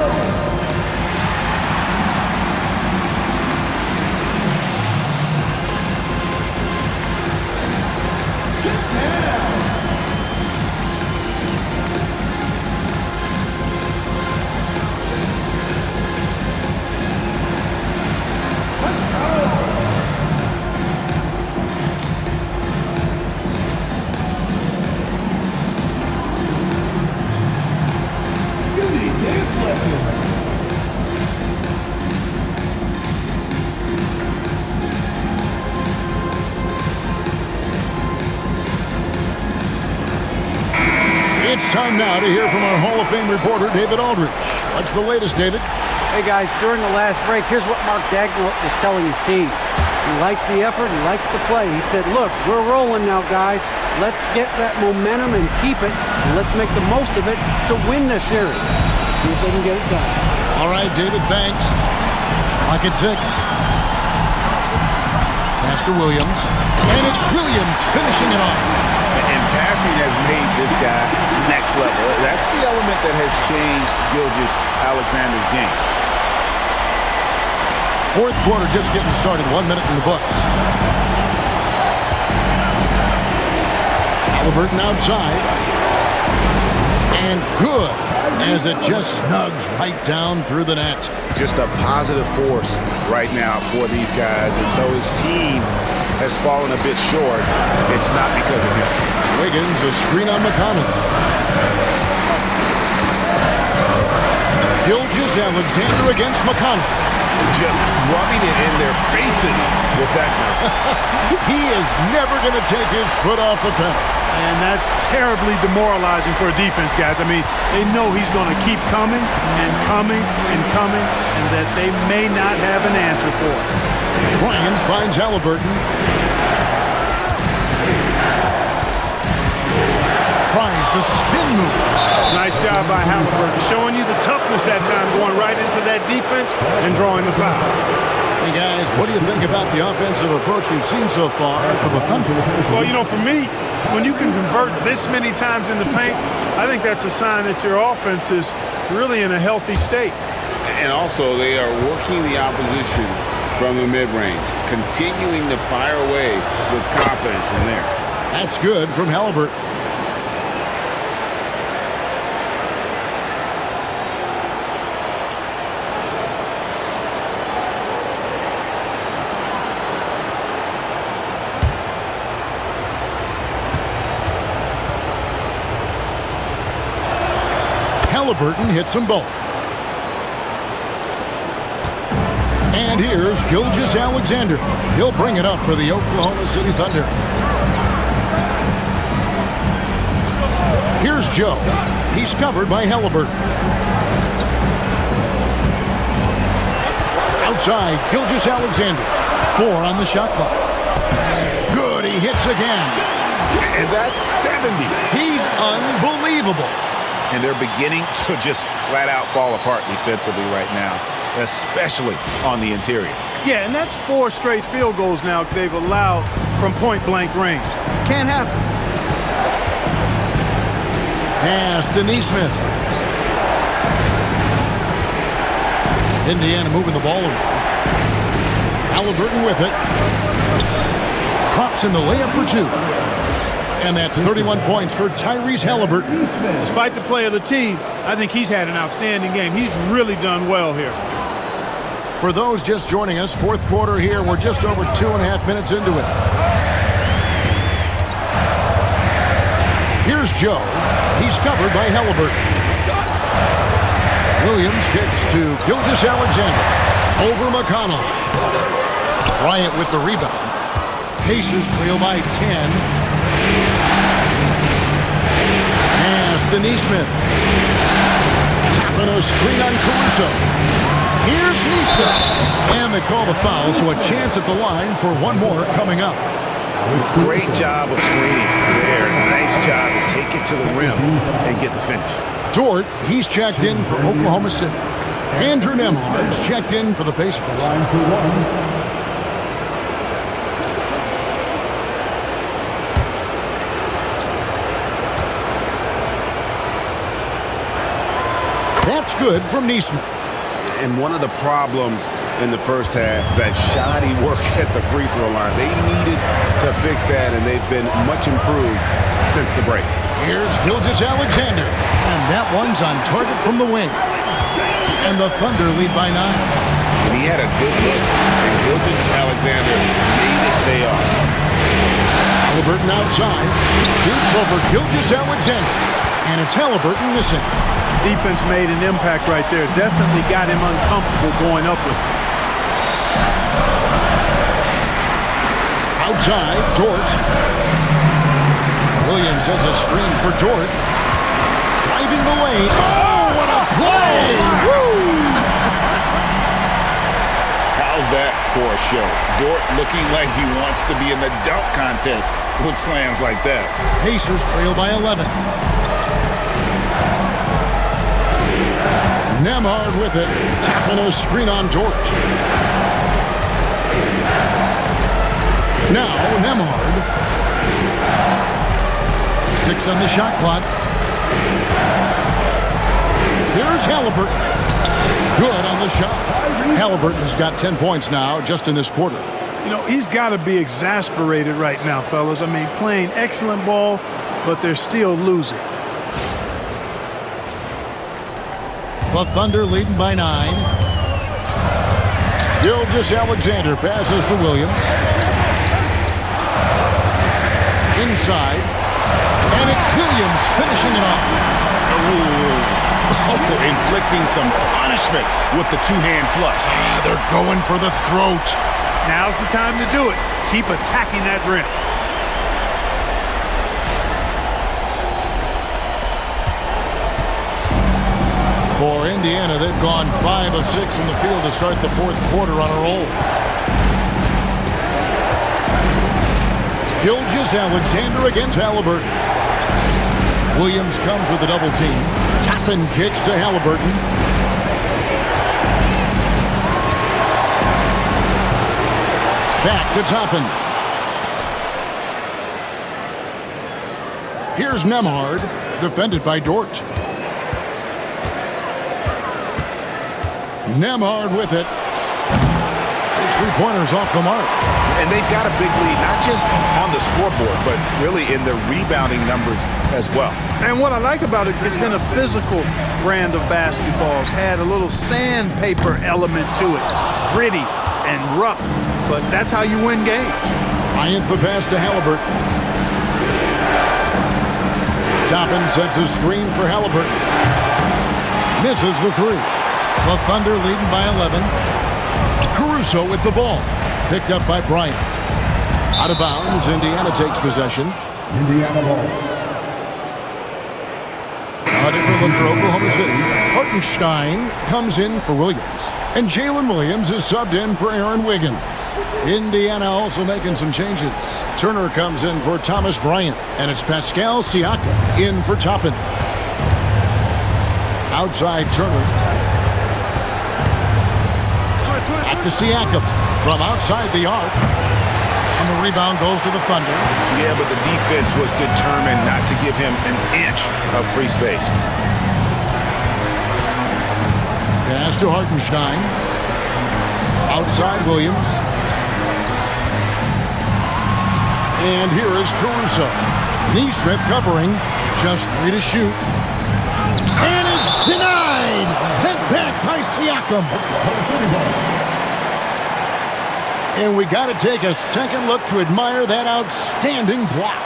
It's time now to hear from our Hall of Fame reporter, David Aldridge. What's the latest, David? Hey, guys, during the last break, here's what Mark Dagnall was telling his team. He likes the effort. He likes the play. He said, look, we're rolling now, guys. Let's get that momentum and keep it, and let's make the most of it to win this series. See if they can get it done. All right, David, thanks. Clock at 6. Pass to Williams. And it's Williams finishing it off. And passing has made this guy next level. That's the element that has changed Gilgeous-Alexander's game. Fourth quarter just getting started. 1 minute in the books. Halliburton outside. And good, as it just snugs right down through the net. Just a positive force right now for these guys. And though his team has fallen a bit short, it's not because of him. Wiggins, a screen on McConnell. Gilgeous-Alexander against McConnell. Just rubbing it in their faces with that. He is never going to take his foot off the pedal. And that's terribly demoralizing for a defense, guys. I mean, they know he's going to keep coming and coming and coming, and that they may not have an answer for it. Bryant finds Halliburton. Tries the spin move. Nice job by Halliburton, showing you the toughness that time, going right into that defense and drawing the foul. Hey, guys, what do you think about the offensive approach we've seen so far for the Thunder? Well, you know, for me, when you can convert this many times in the paint, I think that's a sign that your offense is really in a healthy state. And also, they are working the opposition from the mid-range, continuing to fire away with confidence from there. That's good from Halliburton. Halliburton hits them both. And here's Gilgeous-Alexander. He'll bring it up for the Oklahoma City Thunder. Here's Joe. He's covered by Halliburton. Outside, Gilgeous-Alexander. 4 on the shot clock. Good, he hits again. And that's 70. He's unbelievable. And they're beginning to just flat out fall apart defensively right now, especially on the interior. Yeah, and that's 4 straight field goals now they've allowed from point-blank range. Can't happen. Pass to Neesmith. Indiana moving the ball around. Halliburton with it. Drops in the layup for 2. And that's 31 points for Tyrese Halliburton. Despite the play of the team, I think he's had an outstanding game. He's really done well here. For those just joining us, fourth quarter here. We're just over 2.5 minutes into it. Here's Joe. He's covered by Halliburton. Williams kicks to Gilgeous-Alexander. Over McConnell. Bryant with the rebound. Pacers trail by 10. To Neesmith. Tapping a screen on Caruso. Here's Neesmith. And they call the foul, so a chance at the line for one more coming up. Great job of screening there. Nice job to take it to the rim and get the finish. Dort, he's checked in for Oklahoma City. Andrew Nembhard's checked in for the Pacers. Line for 1. That's good from Neesmith. And one of the problems in the first half, that shoddy work at the free throw line. They needed to fix that, and they've been much improved since the break. Here's Gilgeous-Alexander. And that one's on target from the wing. And the Thunder lead by 9. And he had a good look, and Gilgeous-Alexander made it pay off. Halliburton outside. Shoots over Gilgeous-Alexander. And it's Halliburton missing. Defense made an impact right there. Definitely got him uncomfortable going up with it. Outside, Dort. Williams sets a screen for Dort. Driving the lane. Oh, what a play! Woo! a show. Dort looking like he wants to be in the dunk contest with slams like that. Pacers trail by 11. Nembhard with it, tapping a screen on Dort. Now Nembhard. 6 on the shot clock. Here's Halliburton. Good on the shot. Halliburton's got 10 points now just in this quarter. You know, he's got to be exasperated right now, fellas. I mean, playing excellent ball, but they're still losing. The Thunder leading by 9. Gilgeous-Alexander passes to Williams. Inside. And it's Williams finishing it off. Inflicting some punishment with the two-hand flush. They're going for the throat. Now's the time to do it. Keep attacking that rim. For Indiana, they've gone 5 of 6 from the field to start the fourth quarter on a roll. Gilgeous-Alexander against Halliburton. Williams comes with a double team. Toppin kicks to Halliburton. Back to Toppin. Here's Nembhard, defended by Dort. Nembhard with it. His three-pointers off the mark. And they've got a big lead, not just on the scoreboard, but really in the rebounding numbers as well. And what I like about it, it's been a physical brand of basketball. It's had a little sandpaper element to it. Gritty and rough, but that's how you win games. Bryant the pass to Halliburton. Toppin sets a screen for Halliburton. Misses the three. The Thunder leading by 11. Caruso with the ball. Picked up by Bryant. Out of bounds, Indiana takes possession. Indiana ball. A different look for Oklahoma City. Hartenstein comes in for Williams. And Jalen Williams is subbed in for Aaron Wiggins. Indiana also making some changes. Turner comes in for Thomas Bryant. And it's Pascal Siakam in for Toppin. Outside Turner. Back to Siakam from outside the arc. And the rebound goes to the Thunder. Yeah, but the defense was determined not to give him an inch of free space. Pass to Hartenstein. Outside Williams. And here is Caruso. Neesmith covering. Just 3 to shoot. And it's denied. Sent back by Siakam. And we got to take a second look to admire that outstanding block.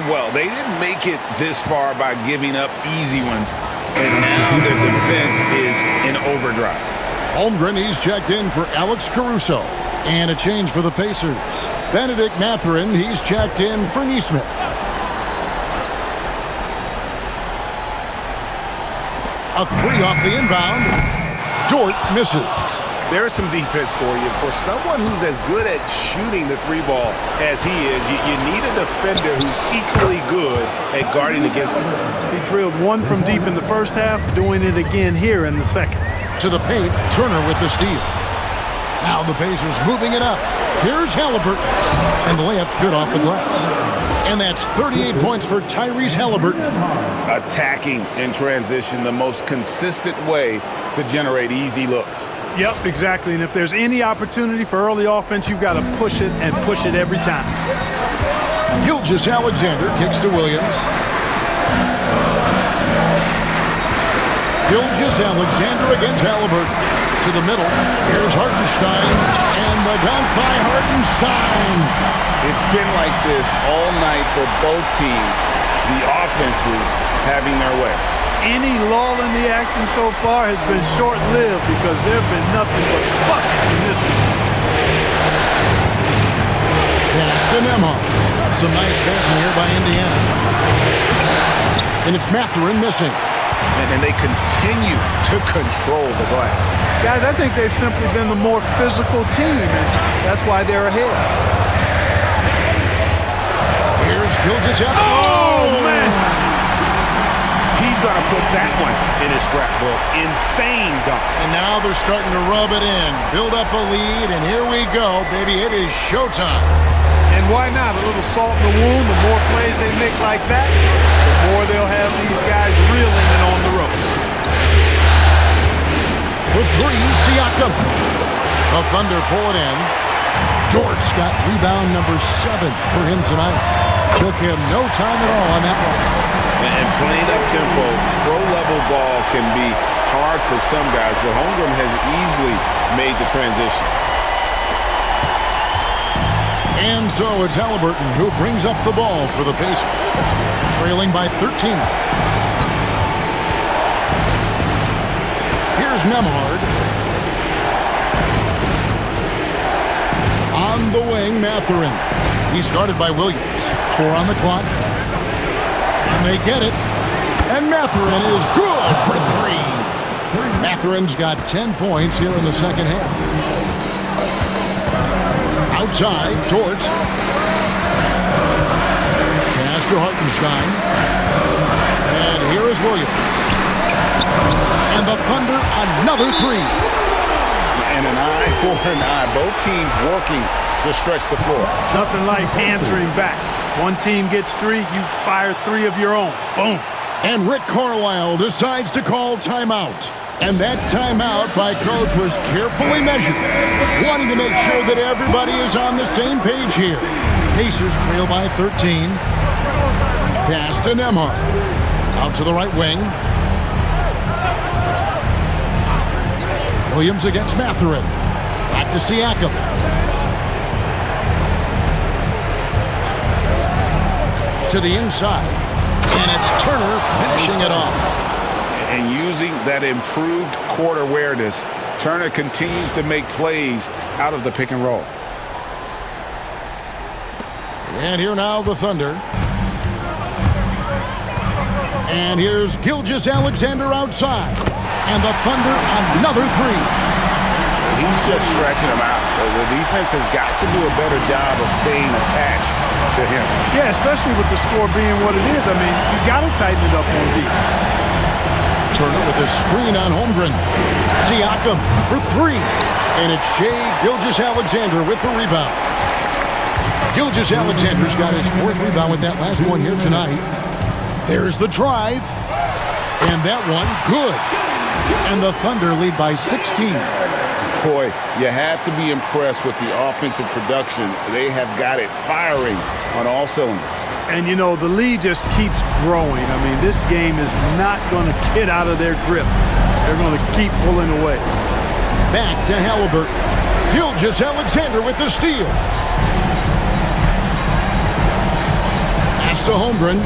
Well, they didn't make it this far by giving up easy ones. And now their defense is in overdrive. Holmgren, he's checked in for Alex Caruso. And a change for the Pacers. Benedict Mathurin, he's checked in for Neesmith. A three off the inbound. Dort misses. There's some defense for you. For someone who's as good at shooting the three ball as he is, you need a defender who's equally good at guarding against him. He drilled one from deep in the first half, doing it again here in the second. To the paint, Turner with the steal. Now the Pacers moving it up. Here's Halliburton. And the layup's good off the glass. And that's 38 points for Tyrese Halliburton. Attacking in transition, the most consistent way to generate easy looks. Yep, exactly. And if there's any opportunity for early offense, you've got to push it and push it every time. Gilgeous-Alexander kicks to Williams. Gilgeous-Alexander against Halliburton. To the middle. Here's Hartenstein. And the dunk by Hartenstein. It's been like this all night for both teams. The offenses having their way. Any lull in the action so far has been short-lived because there have been nothing but buckets in this one. Pass to Nembhard. Some nice passing here by Indiana. And it's Mathurin missing. and they continue to control the glass. Guys, I think they've simply been the more physical team, and that's why they're ahead. Here's Gilgeous-Alexander. Oh, man! He's going to put that one in his scrapbook. Insane dunk. And now they're starting to rub it in, build up a lead, and here we go, baby. It is showtime. And why not? A little salt in the wound. The more plays they make like that, the more they'll have these guys reeling and on the ropes. For three, Siakam. The Thunder pull it in. Dort's got rebound number 7 for him tonight. Took him no time at all on that one. And playing up tempo, pro-level ball can be hard for some guys, but Holmgren has easily made the transition. And so it's Halliburton who brings up the ball for the Pacers, trailing by 13. Here's Nembhard. On the wing, Mathurin. He's guarded by Williams. 4 on the clock. And they get it. And Mathurin is good for 3. Mathurin's got 10 points here in the second half. Outside, Dort. Pass to Hartenstein. And here is Williams. And the Thunder, another 3. And an eye for an eye. Both teams working to stretch the floor. Nothing like answering back. One team gets 3, you fire 3 of your own. Boom. And Rick Carlisle decides to call timeout. And that timeout by coach was carefully measured, wanting to make sure that everybody is on the same page here. Pacers trail by 13. Pass to Nembhard. Out to the right wing. Williams against Mathurin. Back to Siakam. To the inside. And it's Turner finishing it off. And using that improved court awareness, Turner continues to make plays out of the pick and roll. And here now the Thunder. And here's Gilgeous-Alexander outside. And the Thunder, another 3. He's just stretching him out. The defense has got to do a better job of staying attached to him. Yeah, especially with the score being what it is. I mean, you got to tighten it up on deep. Turner with a screen on Holmgren. Siakam for 3. And it's Shai Gilgeous-Alexander with the rebound. Gilgeous-Alexander's got his 4th rebound with that last one here tonight. There's the drive. And that one, good. And the Thunder lead by 16. Boy, you have to be impressed with the offensive production. They have got it firing on all cylinders. And, you know, the lead just keeps growing. I mean, this game is not going to get out of their grip. They're going to keep pulling away. Back to Halliburton. Gilgeous-Alexander with the steal. Pass to Holmgren.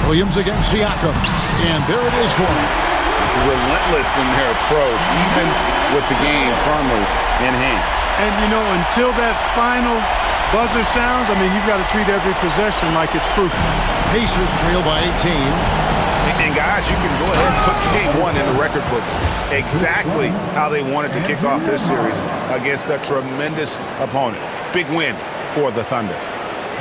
Williams against Siakam. And there it is for him. Relentless in their approach, even with the game firmly in hand. And, you know, until that final buzzer sounds, I mean, you've got to treat every possession like it's crucial. Pacers trail by 18. And guys, you can go ahead and put game 1 in the record books. Exactly how they wanted to kick off this series against a tremendous opponent. Big win for the Thunder.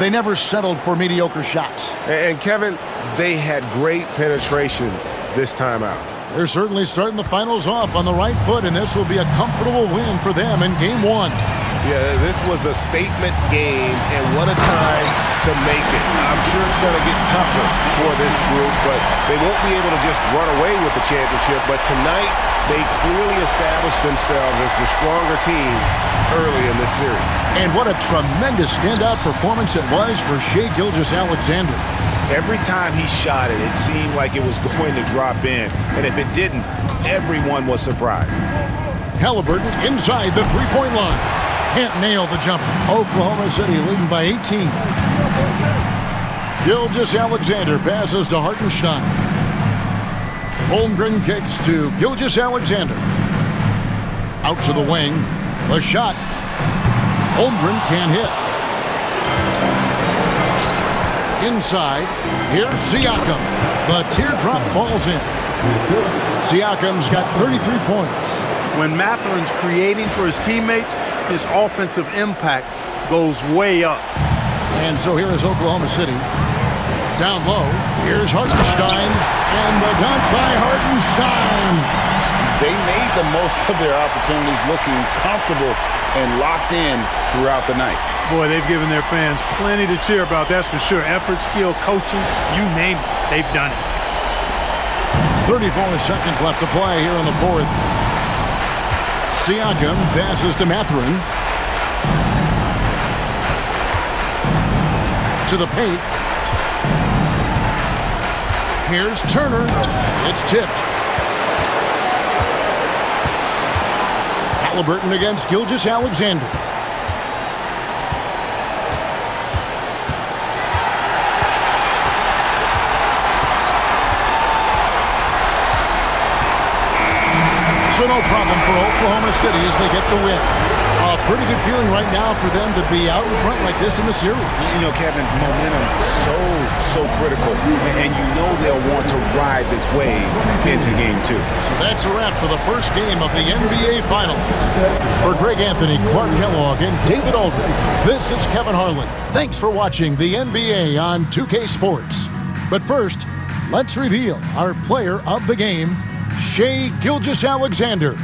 They never settled for mediocre shots. And Kevin, they had great penetration this time out. They're certainly starting the finals off on the right foot, and this will be a comfortable win for them in game 1. Yeah, this was a statement game, and what a time to make it. I'm sure it's going to get tougher for this group, but they won't be able to just run away with the championship. But tonight, they clearly established themselves as the stronger team early in this series. And what a tremendous standout performance it was for Shai Gilgeous-Alexander. Every time he shot it, it seemed like it was going to drop in. And if it didn't, everyone was surprised. Halliburton inside the three-point line. Can't nail the jumper. Oklahoma City leading by 18. Gilgeous-Alexander passes to Hartenstein. Holmgren kicks to Gilgeous-Alexander. Out to the wing. The shot. Holmgren can't hit. Inside, here's Siakam. The teardrop falls in. Siakam's got 33 points. When Matherin's creating for his teammates, his offensive impact goes way up. And so here is Oklahoma City. Down low, here's Hartenstein. And the dunk by Hartenstein. They made the most of their opportunities, looking comfortable and locked in throughout the night. Boy, they've given their fans plenty to cheer about, that's for sure. Effort, skill, coaching, you name it, they've done it. 34 seconds left to play here in the fourth. Siakam passes to Matherin. To the paint. Here's Turner. It's tipped. Halliburton against Gilgeous-Alexander. So no problem for Oklahoma City as they get the win. A pretty good feeling right now for them to be out in front like this in the series. You know, Kevin, momentum so critical. And you know they'll want to ride this wave into game 2. So that's a wrap for the first game of the NBA Finals. For Greg Anthony, Clark Kellogg, and David Aldridge, this is Kevin Harlan. Thanks for watching the NBA on 2K Sports. But first, let's reveal our player of the game, Shai Gilgeous-Alexander.